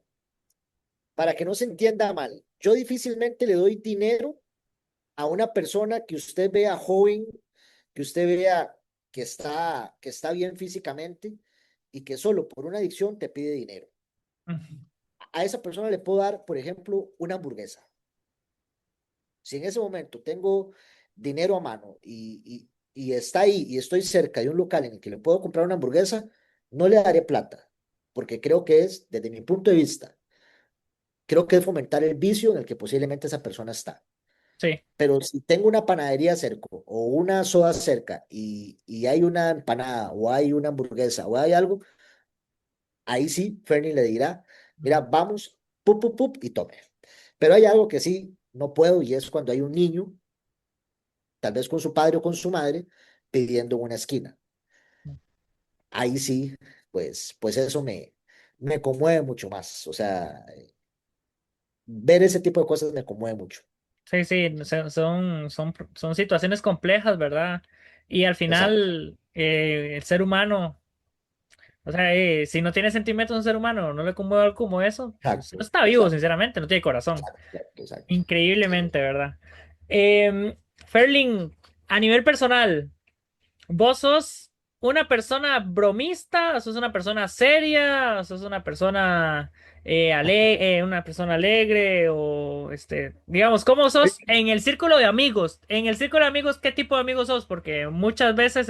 Speaker 2: para que no se entienda mal, yo difícilmente le doy dinero a una persona que usted vea joven, que usted vea que está bien físicamente y que solo por una adicción te pide dinero.
Speaker 1: Mm,
Speaker 2: A esa persona le puedo dar, por ejemplo, una hamburguesa. Si en ese momento tengo dinero a mano y está ahí y estoy cerca de un local en el que le puedo comprar una hamburguesa, no le daré plata, porque creo que es, desde mi punto de vista, creo que es fomentar el vicio en el que posiblemente esa persona está.
Speaker 1: sí.
Speaker 2: Pero si tengo una panadería cerca o una soda cerca y hay una empanada o hay una hamburguesa o hay algo, ahí sí, Fernie le dirá, mira,
Speaker 1: Mm,
Speaker 2: vamos, pup, pup, pup, y tome. Pero hay algo que sí no puedo y es cuando hay un niño, tal vez con su padre o con su madre, pidiendo en una esquina.
Speaker 1: mm.
Speaker 2: Ahí sí, pues eso me conmueve mucho más. O sea, ver ese tipo de cosas me conmueve mucho.
Speaker 1: Sí, sí, son situaciones complejas, ¿verdad? Y al
Speaker 2: Exacto,
Speaker 1: final, el ser humano, o sea, si no tiene sentimientos un ser humano, no le conmueve algo como eso, pues no
Speaker 2: exacto,
Speaker 1: está vivo,
Speaker 2: exacto,
Speaker 1: sinceramente, no tiene corazón.
Speaker 2: exacto, exacto, exacto. Sí.
Speaker 1: Increíblemente, ¿verdad? Ferling, a nivel personal, ¿vos sos una persona bromista? ¿Sos una persona seria? ¿Sos una persona alegre? O digamos, ¿cómo sos en el círculo de amigos? En el círculo de amigos, ¿qué tipo de amigos sos? Porque muchas veces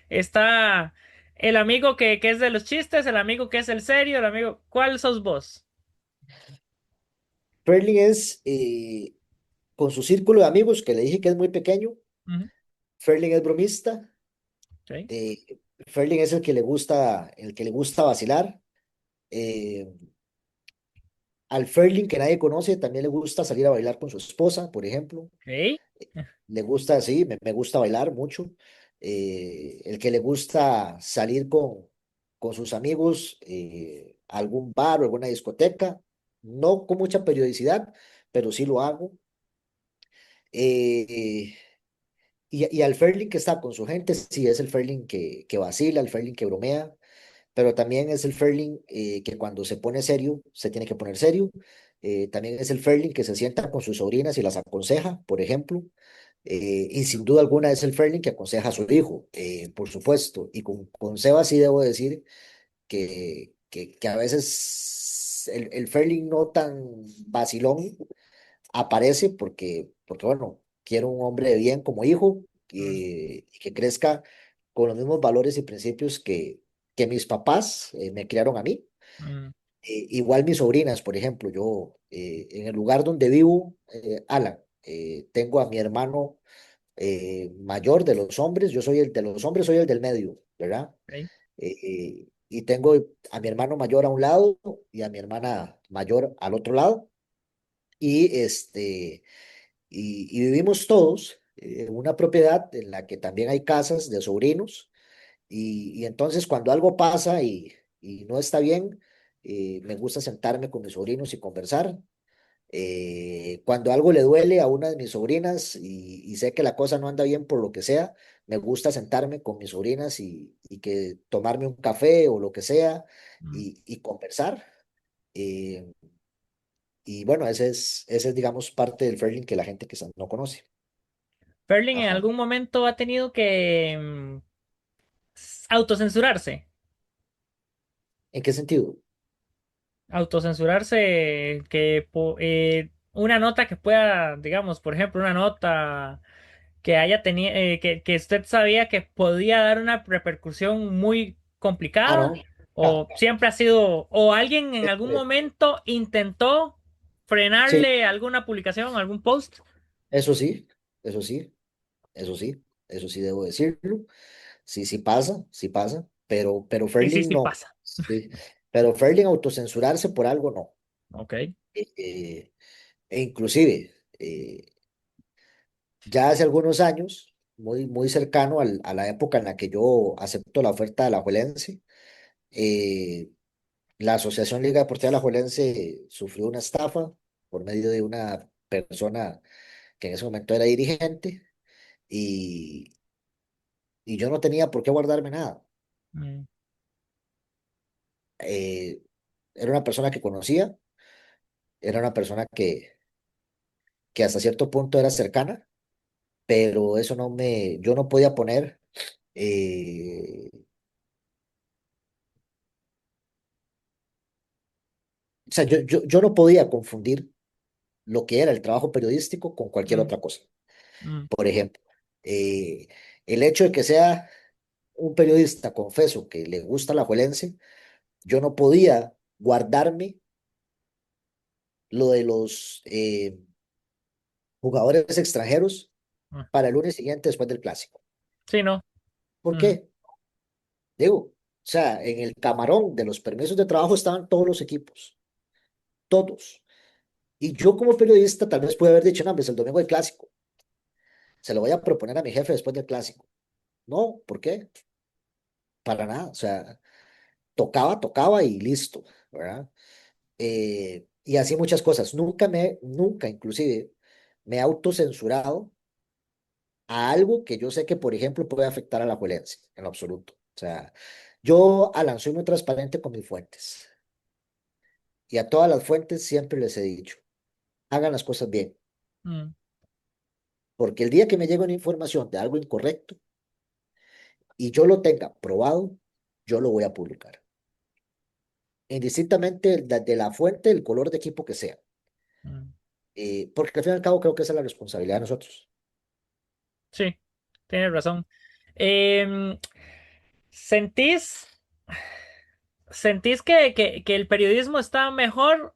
Speaker 1: está el amigo que es de los chistes, el amigo que es el serio, el amigo. ¿Cuál sos vos?
Speaker 2: Ferling es, con su círculo de amigos, que le dije que es muy pequeño,
Speaker 1: Ujú.
Speaker 2: Ferling es bromista,
Speaker 1: Sí,
Speaker 2: eh, Ferling es el que le gusta vacilar. eh, Al Ferling que nadie conoce también le gusta salir a bailar con su esposa, por ejemplo.
Speaker 1: ok.
Speaker 2: Le gusta, sí, me gusta bailar mucho. El que le gusta salir con sus amigos a algún bar o alguna discoteca, no con mucha periodicidad, pero sí lo hago. y al Ferlin que está con su gente, sí, es el Ferlin que vacila, el Ferlin que bromea, pero también es el Ferlin que cuando se pone serio, se tiene que poner serio. También es el Ferlin que se sienta con sus sobrinas y las aconseja, por ejemplo. Y sin duda alguna es el Ferlin que aconseja a su hijo, por supuesto. Y con Seba sí debo decir que a veces el Ferlin no tan vacilón aparece porque, bueno, quiero un hombre de bien como hijo
Speaker 1: Mm,
Speaker 2: y que crezca con los mismos valores y principios que mis papás me criaron a mí.
Speaker 1: mm,
Speaker 2: Igual mis sobrinas, por ejemplo, yo en el lugar donde vivo, Alan, tengo a mi hermano mayor de los hombres, yo soy el de los hombres, soy el del medio, ¿verdad?
Speaker 1: ok.
Speaker 2: Y tengo a mi hermano mayor a un lado y a mi hermana mayor al otro lado. Y y vivimos todos en una propiedad en la que también hay casas de sobrinos y entonces cuando algo pasa y no está bien, me gusta sentarme con mis sobrinos y conversar. Cuando algo le duele a una de mis sobrinas y sé que la cosa no anda bien por lo que sea, me gusta sentarme con mis sobrinas y que tomarme un café o lo que sea
Speaker 1: Mm.
Speaker 2: y conversar. Eh, y bueno, ese es, digamos, parte del Fairlink que la gente quizás no conoce.
Speaker 1: Ferlin en
Speaker 2: Ajá.
Speaker 1: algún momento ha tenido que autocensurarse.
Speaker 2: ¿En qué sentido?
Speaker 1: Autocensurarse que una nota que pueda, digamos, por ejemplo, una nota que haya tenido, que usted sabía que podía dar una repercusión muy
Speaker 2: Ah,
Speaker 1: complicada,
Speaker 2: no. Ah,
Speaker 1: o siempre ha sido, o alguien en algún
Speaker 2: este,
Speaker 1: momento intentó
Speaker 2: sí,
Speaker 1: frenarle alguna publicación, algún post.
Speaker 2: eso sí, eso sí, eso sí, eso sí debo decirlo. Sí, sí pasa, pero
Speaker 1: Y sí,
Speaker 2: Fairlink
Speaker 1: sí
Speaker 2: no.
Speaker 1: pasa.
Speaker 2: Sí. Pero Fairlink autocensurarse por algo no.
Speaker 1: Ok.
Speaker 2: E inclusive, ya hace algunos años, muy cercano a la época en la que yo acepto la oferta de la Juelense, eh, la Asociación Liga Deportiva Alajuelense sufrió una estafa por medio de una persona que en ese momento era dirigente y, y yo no tenía por qué guardarme nada.
Speaker 1: Mm,
Speaker 2: Eh, Era una persona que conocía, era una persona que hasta cierto punto era cercana, pero eso yo no podía poner, eh, o sea, yo no podía confundir lo que era el trabajo periodístico con cualquier
Speaker 1: mm,
Speaker 2: otra cosa.
Speaker 1: mm,
Speaker 2: Por ejemplo, eh, el hecho de que sea un periodista, confeso, que le gusta la Juelense, yo no podía guardarme lo de los jugadores extranjeros
Speaker 1: mm.
Speaker 2: para el lunes siguiente después del clásico.
Speaker 1: Sí, no.
Speaker 2: ¿Por
Speaker 1: Mm,
Speaker 2: qué? Digo, o sea, en el camarón de los permisos de trabajo estaban todos los equipos, todos. Y yo como periodista tal vez pude haber dicho, no, pues el domingo del clásico, se lo voy a proponer a mi jefe después del clásico. No, ¿por qué? Para nada, o sea, tocaba y listo, ¿verdad? Y así muchas cosas. Nunca inclusive me he autocensurado a algo que yo sé que, por ejemplo, puede afectar a la juelencia, en lo absoluto. O sea, yo, Alan, soy muy transparente con mis fuentes y a todas las fuentes siempre les he dicho, hagan las cosas bien,
Speaker 1: mm.
Speaker 2: porque el día que me llegue una información de algo incorrecto y yo lo tenga probado, yo lo voy a publicar, indistintamente de la fuente, el color de equipo que sea.
Speaker 1: Mm.
Speaker 2: Porque al fin y al cabo creo que esa es la responsabilidad de nosotros.
Speaker 1: Sí, tienes razón. Em, ¿Sentís, sentís que el periodismo está mejor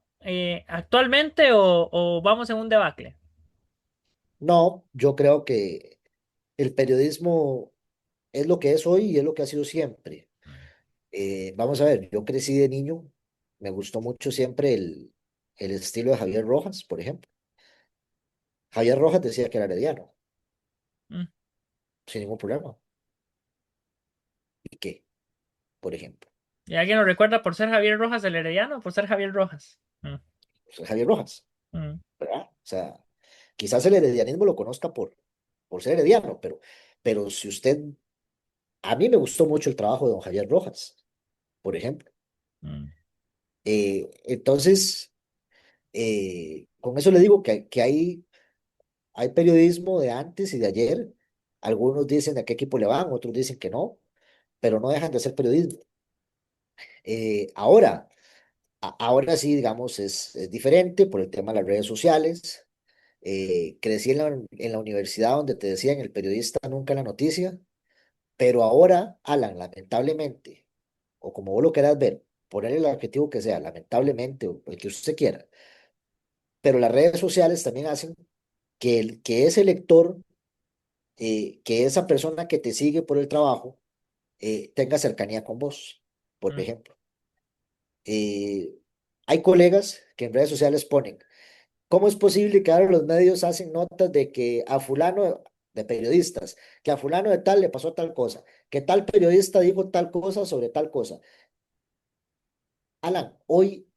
Speaker 1: actualmente o vamos en un debacle?
Speaker 2: No, yo creo que el periodismo es lo que es hoy y es lo que ha sido siempre. Vamos a ver, yo crecí de niño, me gustó mucho siempre el estilo de Javier Rojas, por ejemplo. Javier Rojas decía que era herediano,
Speaker 1: Mm.
Speaker 2: sin ningún problema. ¿Y qué, por ejemplo?
Speaker 1: ¿Y alguien lo recuerda por ser Javier Rojas el Herediano o por ser Javier Rojas? Mm,
Speaker 2: Pues, Javier Rojas,
Speaker 1: mm,
Speaker 2: ¿verdad? O sea, quizás el heredianismo lo conozca por ser herediano, pero si usted, a mí me gustó mucho el trabajo de don Javier Rojas, por ejemplo.
Speaker 1: Mm,
Speaker 2: Entonces, con eso le digo que hay periodismo de antes y de ayer. Algunos dicen a qué equipo le van, otros dicen que no, pero no dejan de hacer periodismo. Ahora, ahora sí, digamos, es diferente por el tema de las redes sociales. Crecí en la universidad donde te decían el periodista nunca en la noticia, pero ahora, Alan, lamentablemente, o como vos lo quieras ver, ponerle el adjetivo que sea, lamentablemente, o el que usted quiera, pero las redes sociales también hacen que ese lector, que esa persona que te sigue por el trabajo, tenga cercanía con vos, por
Speaker 1: mm,
Speaker 2: ejemplo. Eh, Hay colegas que en redes sociales ponen, ¿cómo es posible que ahora los medios hacen notas de que a fulano de periodistas, que a fulano de tal le pasó tal cosa, que tal periodista dijo tal cosa sobre tal cosa? Alan, hoy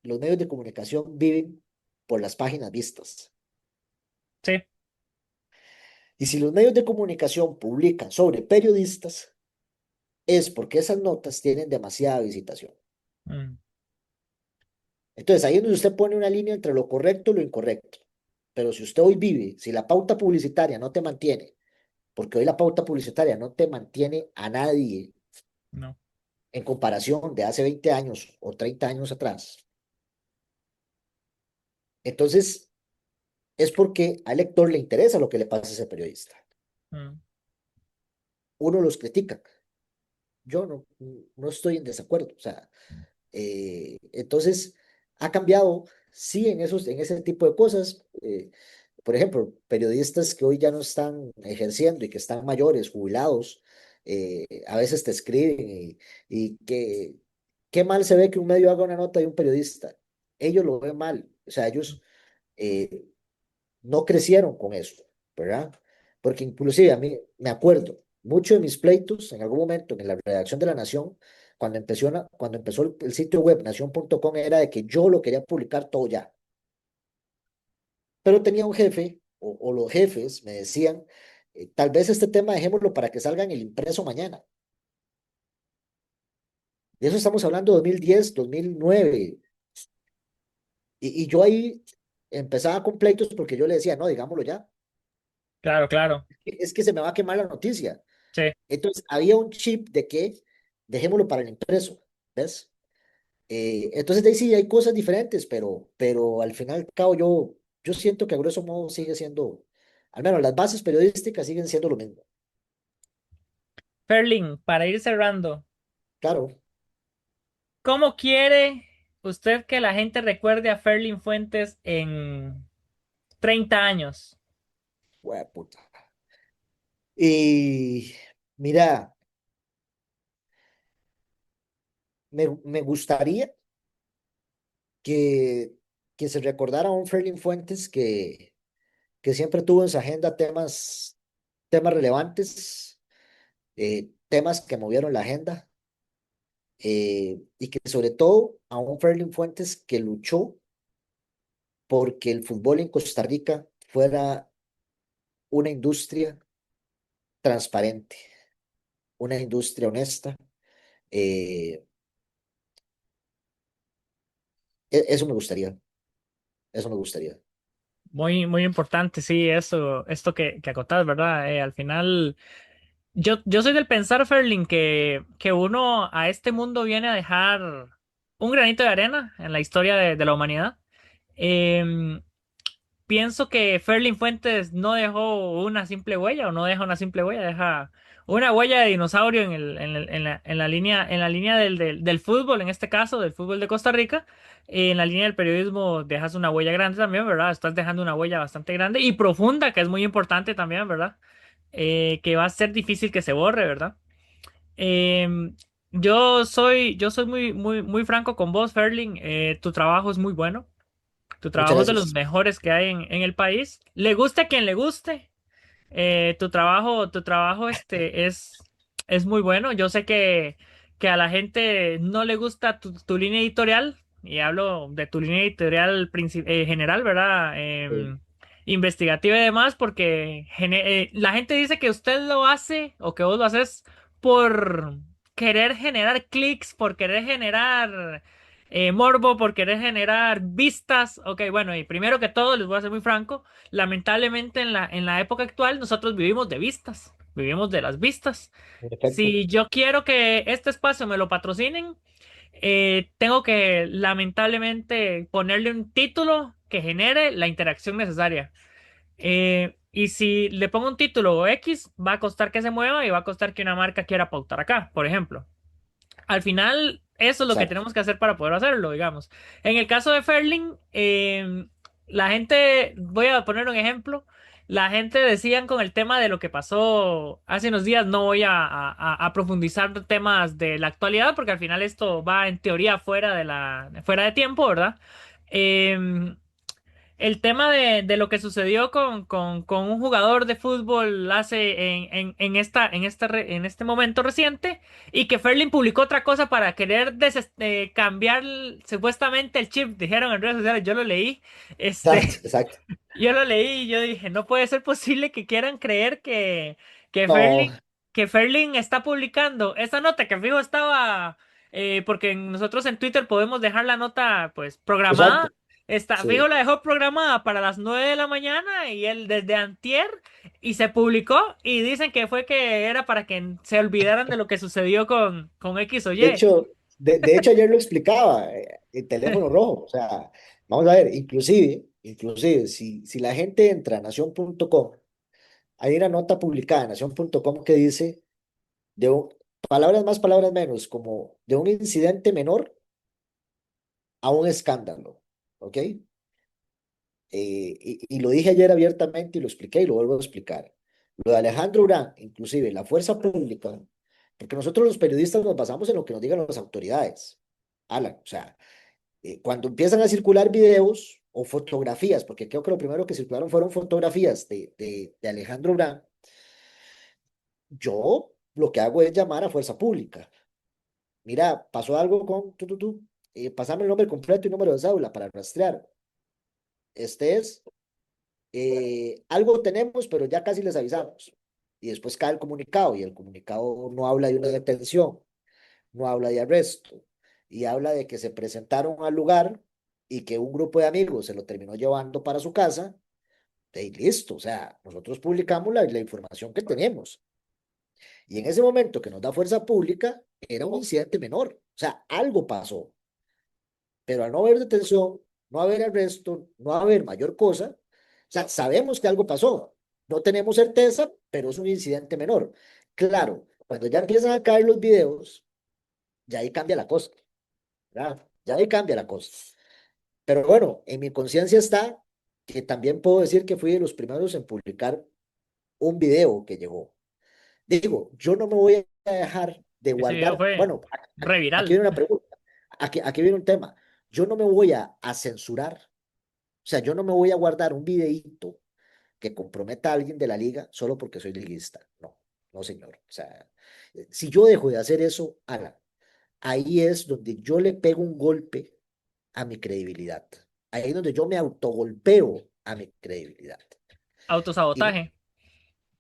Speaker 2: los medios de comunicación viven por las páginas vistas.
Speaker 1: sí.
Speaker 2: Y si los medios de comunicación publican sobre periodistas, es porque esas notas tienen demasiada visitación.
Speaker 1: Mm,
Speaker 2: Entonces, ahí es donde usted pone una línea entre lo correcto y lo incorrecto. Pero si usted hoy vive, si la pauta publicitaria no te mantiene, porque hoy la pauta publicitaria no te mantiene a nadie
Speaker 1: no.
Speaker 2: en comparación de hace 20 años o 30 años atrás, entonces es porque al lector le interesa lo que le pasa a ese periodista.
Speaker 1: Mm,
Speaker 2: Uno los critica. Yo no estoy en desacuerdo. O sea, entonces, ha cambiado, sí, en ese tipo de cosas. Por ejemplo, periodistas que hoy ya no están ejerciendo y que están mayores, jubilados, a veces te escriben y que qué mal se ve que un medio haga una nota de un periodista. Ellos lo ven mal. O sea, ellos eh, no crecieron con eso, ¿verdad? Porque inclusive a mí me acuerdo, muchos de mis pleitos en algún momento en la redacción de La Nación, cuando empezó el sitio web nación.com, era de que yo lo quería publicar todo ya. Pero tenía un jefe, o los jefes me decían, tal vez este tema dejémoslo para que salga en el impreso mañana. De eso estamos hablando de 2010, 2009. Y yo ahí empezaba con pleitos porque yo le decía, no, digámoslo ya.
Speaker 1: claro, claro.
Speaker 2: Es que se me va a quemar la noticia.
Speaker 1: Sí.
Speaker 2: Entonces, había un chip de que dejémoslo para el impreso, ¿ves? Entonces, de ahí sí hay cosas diferentes, pero al final y al cabo yo siento que a grueso modo sigue siendo, al menos las bases periodísticas siguen siendo lo mismo.
Speaker 1: Ferlin, para ir cerrando,
Speaker 2: Claro,
Speaker 1: ¿cómo quiere usted que la gente recuerde a Ferlin Fuentes en 30 años?
Speaker 2: puta. Y mira, me gustaría que, que se recordara a un Ferlin Fuentes que siempre tuvo en su agenda temas relevantes, temas que movieron la agenda, y que sobre todo a un Ferlin Fuentes que luchó porque el fútbol en Costa Rica fuera una industria transparente, una industria honesta. eh, Eso me gustaría, eso me gustaría.
Speaker 1: Muy, muy importante, sí, eso, esto que acotás, ¿verdad? Al final, yo soy del pensar, Ferlin, que uno a este mundo viene a dejar un granito de arena en la historia de la humanidad. Em, Pienso que Ferlin Fuentes no dejó una simple huella o no deja una simple huella, deja una huella de dinosaurio en la línea del fútbol, en este caso, del fútbol de Costa Rica. En la línea del periodismo dejas una huella grande también, ¿verdad? Estás dejando una huella bastante grande y profunda, que es muy importante también, ¿verdad? Que va a ser difícil que se borre, ¿verdad? Em, yo soy muy, muy, muy franco con vos, Ferlin. Tu trabajo es muy bueno. Tu
Speaker 2: Muchas
Speaker 1: trabajo es de los
Speaker 2: gracias.
Speaker 1: mejores que hay en el país. Le guste a quien le guste. Tu trabajo es muy bueno. Yo sé que a la gente no le gusta tu línea editorial. Y hablo de tu línea editorial general, ¿verdad?
Speaker 2: Sí.
Speaker 1: investigativa y demás, porque la gente dice que usted lo hace o que vos lo haces por querer generar clics, por querer generar morbo, por querer generar vistas. Ok, bueno, y primero que todo, les voy a ser muy franco, lamentablemente en la época actual nosotros vivimos de vistas, vivimos de las vistas.
Speaker 2: En efecto,
Speaker 1: Si yo quiero que este espacio me lo patrocinen, tengo que lamentablemente ponerle un título que genere la interacción necesaria. Y si le pongo un título X, va a costar que se mueva y va a costar que una marca quiera pautar acá, por ejemplo. Al final, eso es lo que
Speaker 2: exacto.
Speaker 1: tenemos que hacer para poder hacerlo, digamos. En el caso de Ferling, la gente, voy a poner un ejemplo, la gente decían con el tema de lo que pasó hace unos días, no voy a profundizar temas de la actualidad, porque al final esto va en teoría fuera de tiempo, ¿verdad? Em, el tema de lo que sucedió con un jugador de fútbol hace en este momento reciente y que Ferlin publicó otra cosa para querer cambiar supuestamente el chip, dijeron en redes sociales, yo lo leí,
Speaker 2: Exacto,
Speaker 1: este,
Speaker 2: exacto.
Speaker 1: yo lo leí y yo dije, no puede ser posible que quieran creer que
Speaker 2: No,
Speaker 1: Que Ferlin está publicando esa nota que fijo estaba, porque nosotros en Twitter podemos dejar la nota pues programada.
Speaker 2: exacto.
Speaker 1: Está, fijo
Speaker 2: Sí.
Speaker 1: la dejó programada para las 9 de la mañana y él desde antier y se publicó y dicen que fue que era para que se olvidaran de lo que sucedió con X o
Speaker 2: De
Speaker 1: Y.
Speaker 2: hecho, de hecho ayer lo explicaba, el teléfono rojo. O sea, vamos a ver, inclusive, si la gente entra a nación.com, hay una nota publicada en nación.com que dice, de un- palabras más, palabras menos, como de un incidente menor a un escándalo. ¿Ok? Y lo dije ayer abiertamente y lo expliqué y lo vuelvo a explicar. Lo de Alejandro Urán, inclusive la fuerza pública, porque nosotros los periodistas nos basamos en lo que nos digan las autoridades. Alan, o sea, cuando empiezan a circular videos o fotografías, porque creo que lo primero que circularon fueron fotografías de Alejandro Urán, yo lo que hago es llamar a fuerza pública. Mira, pasó algo con pasame el nombre completo y número de cédula para rastrear. Este es. Algo tenemos, pero ya casi les avisamos. Y después cae el comunicado y el comunicado no habla de una detención, no habla de arresto y habla de que se presentaron al lugar y que un grupo de amigos se lo terminó llevando para su casa. Y listo, o sea, nosotros publicamos la información que tenemos. Y en ese momento que nos da fuerza pública, era un incidente menor. O sea, algo pasó. Pero al no haber detención, no haber arresto, no haber mayor cosa, o sea, sabemos que algo pasó. No tenemos certeza, pero es un incidente menor. Claro, cuando ya empiezan a caer los videos, ya ahí cambia la cosa, ¿verdad? Ya ahí cambia la cosa. Pero bueno, en mi conciencia está que también puedo decir que fui de los primeros en publicar un video que llegó. Digo, yo no me voy a dejar de
Speaker 1: Ese video
Speaker 2: guardar.
Speaker 1: fue
Speaker 2: Bueno, aquí
Speaker 1: reviral.
Speaker 2: viene una pregunta. Aquí viene un tema. Yo no me voy a censurar. O sea, yo no me voy a guardar un videíto que comprometa a alguien de la liga solo porque soy liguista. No, no, señor. O sea, si yo dejo de hacer eso, Alan, ahí es donde yo le pego un golpe a mi credibilidad. Ahí es donde yo me autogolpeo a mi credibilidad. Y no,
Speaker 1: Autosabotaje.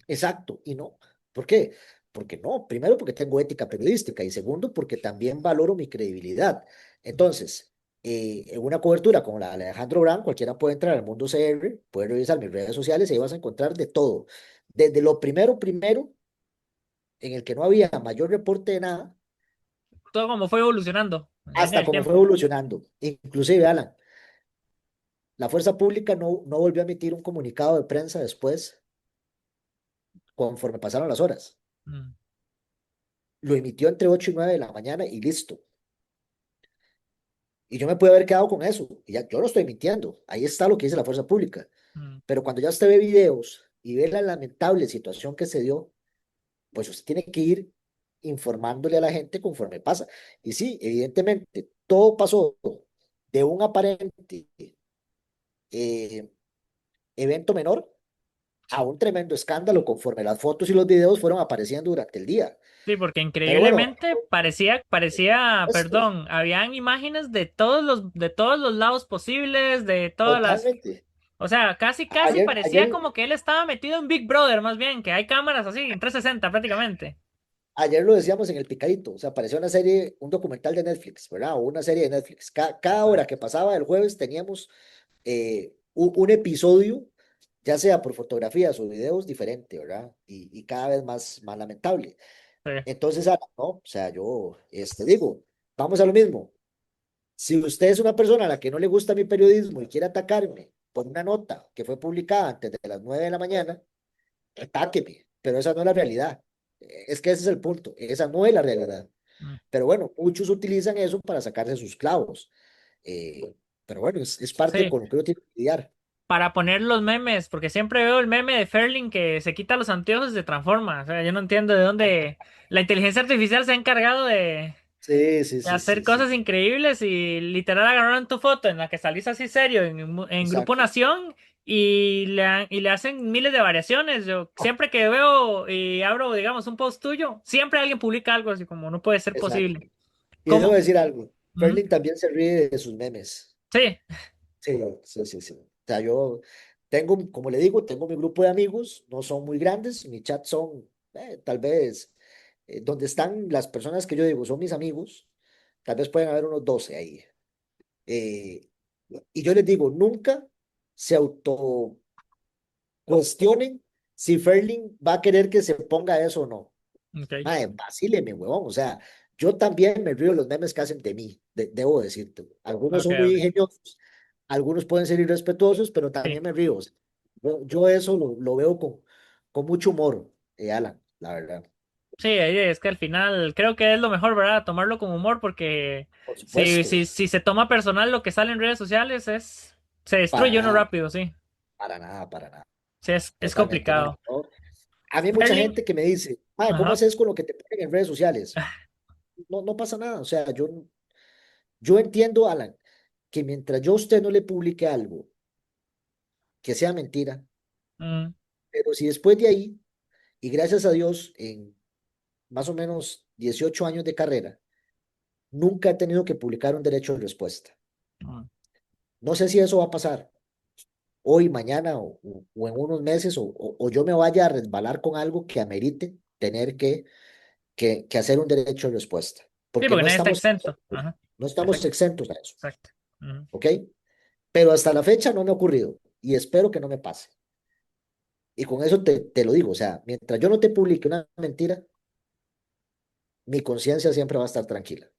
Speaker 2: exacto, y no. ¿Por qué? Porque no, primero porque tengo ética periodística y segundo porque también valoro mi credibilidad. Entonces, en una cobertura como la de Alejandro Brand, cualquiera puede entrar al Mundo CR, puede revisar mis redes sociales y ahí vas a encontrar de todo. Desde lo primero, en el que no había mayor reporte de nada,
Speaker 1: Todo como fue evolucionando en la línea
Speaker 2: hasta
Speaker 1: del
Speaker 2: cómo fue
Speaker 1: tiempo.
Speaker 2: evolucionando. Inclusive, Alan, la Fuerza Pública no volvió a emitir un comunicado de prensa después, conforme pasaron las horas.
Speaker 1: Mm,
Speaker 2: Lo emitió entre 8 y 9 de la mañana y listo. Y yo me pude haber quedado con eso. Y ya, yo no estoy mintiendo. Ahí está lo que dice la fuerza pública.
Speaker 1: mm.
Speaker 2: Pero cuando ya usted ve videos y ve la lamentable situación que se dio, pues usted tiene que ir informándole a la gente conforme pasa. Y sí, evidentemente, todo pasó de un aparente eh, evento menor a un tremendo escándalo conforme las fotos y los videos fueron apareciendo durante el día.
Speaker 1: Sí, porque
Speaker 2: Pero bueno,
Speaker 1: increíblemente
Speaker 2: esto,
Speaker 1: habían imágenes de todos los lados posibles, de todas las,
Speaker 2: totalmente.
Speaker 1: O sea, casi, casi
Speaker 2: Ayer,
Speaker 1: parecía
Speaker 2: ayer,
Speaker 1: como que él estaba metido en Big Brother, más bien, que hay cámaras así, en 360 prácticamente.
Speaker 2: ayer lo decíamos en el picadito, o sea, parecía una serie, un documental de Netflix, ¿verdad? O una serie de Netflix. Cada hora que pasaba el jueves teníamos un episodio, ya sea por fotografías o videos, diferente, ¿verdad? Y cada vez más lamentable.
Speaker 1: Sí,
Speaker 2: Entonces, ¿no? O sea, yo digo, vamos a lo mismo. Si usted es una persona a la que no le gusta mi periodismo y quiere atacarme por una nota que fue publicada antes de las 9 de la mañana, atáqueme, pero esa no es la realidad. Es que ese es el punto, esa no es la realidad.
Speaker 1: mm,
Speaker 2: Pero bueno, muchos utilizan eso para sacarse sus clavos. Eh, pero bueno, es parte
Speaker 1: sí.
Speaker 2: con lo que uno tiene que lidiar.
Speaker 1: Para poner los memes, porque siempre veo el meme de Ferling que se quita los anteojos y se transforma. O sea, yo no entiendo de dónde la inteligencia artificial se ha encargado
Speaker 2: Sí, sí,
Speaker 1: de
Speaker 2: sí,
Speaker 1: hacer
Speaker 2: sí, sí.
Speaker 1: cosas increíbles y literal agarraron tu foto en la que salís así serio en Grupo
Speaker 2: Exacto.
Speaker 1: Nación y le hacen miles de variaciones. Yo siempre que veo y abro, digamos, un post tuyo, siempre alguien publica algo así como no puede ser
Speaker 2: Exacto.
Speaker 1: posible.
Speaker 2: Y debo
Speaker 1: ¿Cómo?
Speaker 2: decir algo,
Speaker 1: Ujú.
Speaker 2: Ferlin también se ríe de sus memes.
Speaker 1: Sí,
Speaker 2: Sí, sí, sí, sí. O sea, yo tengo, como le digo, tengo mi grupo de amigos, no son muy grandes, mi chat son tal vez donde están las personas que yo digo son mis amigos, tal vez pueden haber unos 12 ahí. Eh, y yo les digo, nunca se auto cuestionen si Ferlin va a querer que se ponga eso o no.
Speaker 1: ok,
Speaker 2: Mae, vacíleme, huevón. O sea, yo también me río de los memes que hacen de mí, debo decirte. Algunos
Speaker 1: ok,
Speaker 2: son muy
Speaker 1: ok.
Speaker 2: ingeniosos, algunos pueden ser irrespetuosos, pero
Speaker 1: Sí.
Speaker 2: también me río. O sea, yo eso lo veo con mucho humor, Alan, la verdad.
Speaker 1: Sí, es que al final creo que es lo mejor, ¿verdad? Tomarlo con humor porque
Speaker 2: Por supuesto,
Speaker 1: si se toma personal lo que sale en redes sociales se
Speaker 2: para
Speaker 1: destruye uno
Speaker 2: nada,
Speaker 1: rápido, sí.
Speaker 2: para nada, para nada.
Speaker 1: Sí, es
Speaker 2: Totalmente, mae,
Speaker 1: complicado.
Speaker 2: ¿no? A mí hay mucha
Speaker 1: Merlin,
Speaker 2: gente que me dice, mae, ¿cómo
Speaker 1: ajá.
Speaker 2: haces con lo que te ponen en redes sociales? No, no pasa nada. O sea, yo entiendo, Alan, que mientras yo a usted no le publique algo que sea mentira,
Speaker 1: Mm,
Speaker 2: pero si después de ahí, y gracias a Dios, en más o menos 18 años de carrera, nunca he tenido que publicar un derecho de respuesta.
Speaker 1: mm.
Speaker 2: No sé si eso va a pasar hoy, mañana o en unos meses, o yo me vaya a resbalar con algo que amerite tener que hacer un derecho de respuesta,
Speaker 1: Sí,
Speaker 2: porque
Speaker 1: porque
Speaker 2: no
Speaker 1: nadie está
Speaker 2: estamos,
Speaker 1: exento. Ajá.
Speaker 2: no estamos
Speaker 1: Efecto,
Speaker 2: exentos a eso,
Speaker 1: exacto. Ujú.
Speaker 2: ¿ok? Pero hasta la fecha no me ha ocurrido y espero que no me pase. Y con eso te lo digo, o sea, mientras yo no te publique una mentira, mi conciencia siempre va a estar tranquila.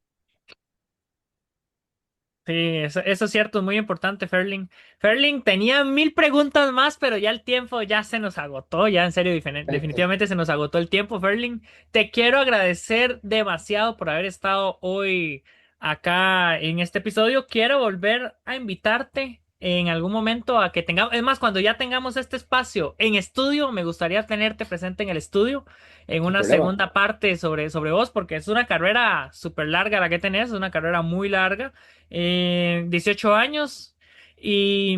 Speaker 1: Sí, eso es cierto, es muy importante, Ferling. Ferling tenía mil preguntas más, pero ya el tiempo ya se nos agotó, ya en serio, definitivamente se nos agotó el tiempo, Ferling. Te quiero agradecer demasiado por haber estado hoy acá en este episodio. Quiero volver a invitarte en algún momento a que tengamos, es más, cuando ya tengamos este espacio en estudio, me gustaría tenerte presente en el estudio en
Speaker 2: Sin
Speaker 1: una
Speaker 2: problema.
Speaker 1: segunda parte sobre vos, porque es una carrera súper larga la que tenés, es una carrera muy larga. 18 años y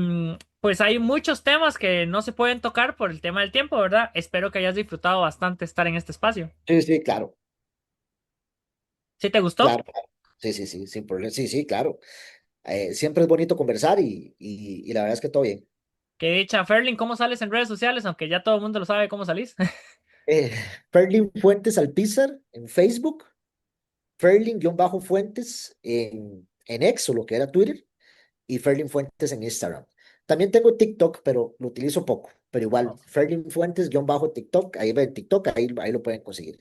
Speaker 1: pues hay muchos temas que no se pueden tocar por el tema del tiempo, ¿verdad? Espero que hayas disfrutado bastante estar en este espacio.
Speaker 2: Sí, sí, claro,
Speaker 1: ¿Sí te gustó?
Speaker 2: claro. Sí, sí, sí, sin problema. Sí, sí, claro. Siempre es bonito conversar y la verdad es que todo bien.
Speaker 1: Que dicha, Ferlin, ¿cómo sales en redes sociales? Aunque ya todo el mundo lo sabe cómo salís.
Speaker 2: Eh, Ferlin Fuentes Alpizar en Facebook, Ferlin-Fuentes en X o lo que era Twitter y Ferlin Fuentes en Instagram. También tengo TikTok, pero lo utilizo poco. Pero igual, Ferlin Fuentes-TikTok, ahí ven TikTok, ahí lo pueden conseguir.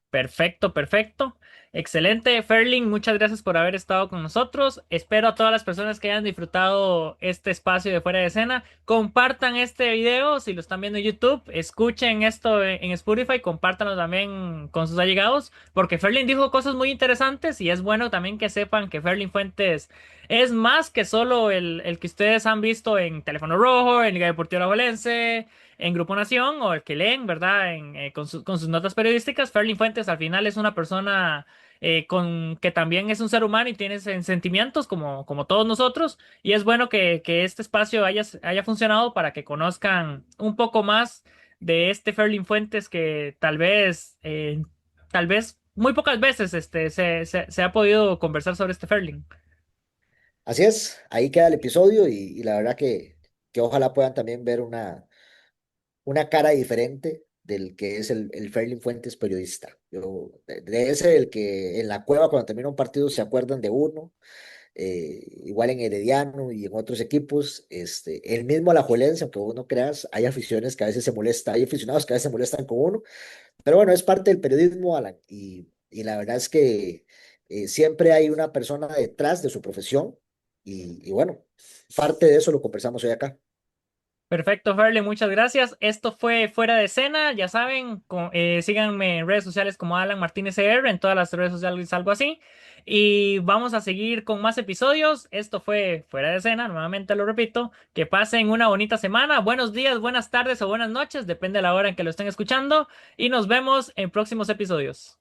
Speaker 1: Perfecto, perfecto. Excelente, Ferling. Muchas gracias por haber estado con nosotros. Espero a todas las personas que hayan disfrutado este espacio de fuera de escena. Compartan este video si lo están viendo en YouTube. Escuchen esto en Spotify. Compártanlo también con sus allegados. Porque Ferling dijo cosas muy interesantes y es bueno también que sepan que Ferling Fuentes es más que solo el que ustedes han visto en Teléfono Rojo, en Liga Deportiva Alajuelense, en Grupo Nación o el que leen, ¿verdad? Con sus notas periodísticas. Ferlin Fuentes al final es una persona que también es un ser humano y tiene sentimientos como todos nosotros. Y es bueno que este espacio haya funcionado para que conozcan un poco más de este Ferlin Fuentes que tal vez muy pocas veces se ha podido conversar sobre este Ferlin.
Speaker 2: Así es, ahí queda el episodio y la verdad que que ojalá puedan también ver una cara diferente del que es el Ferlin Fuentes periodista. De ese, el que en la cueva cuando termina un partido se acuerdan de uno, igual en Herediano y en otros equipos, el mismo Alajuelense, aunque vos no creas, hay aficiones que a veces se molestan, hay aficionados que a veces se molestan con uno, pero bueno, es parte del periodismo, Alan, y la verdad es que siempre hay una persona detrás de su profesión, y bueno, parte de eso lo conversamos hoy acá.
Speaker 1: Perfecto, Farley, muchas gracias. Esto fue Fuera de Escena. Ya saben, síganme en redes sociales como Alan Martínez CR, en todas las redes sociales, algo así. Y vamos a seguir con más episodios. Esto fue Fuera de Escena, nuevamente lo repito. Que pasen una bonita semana. Buenos días, buenas tardes o buenas noches, depende de la hora en que lo estén escuchando. Y nos vemos en próximos episodios.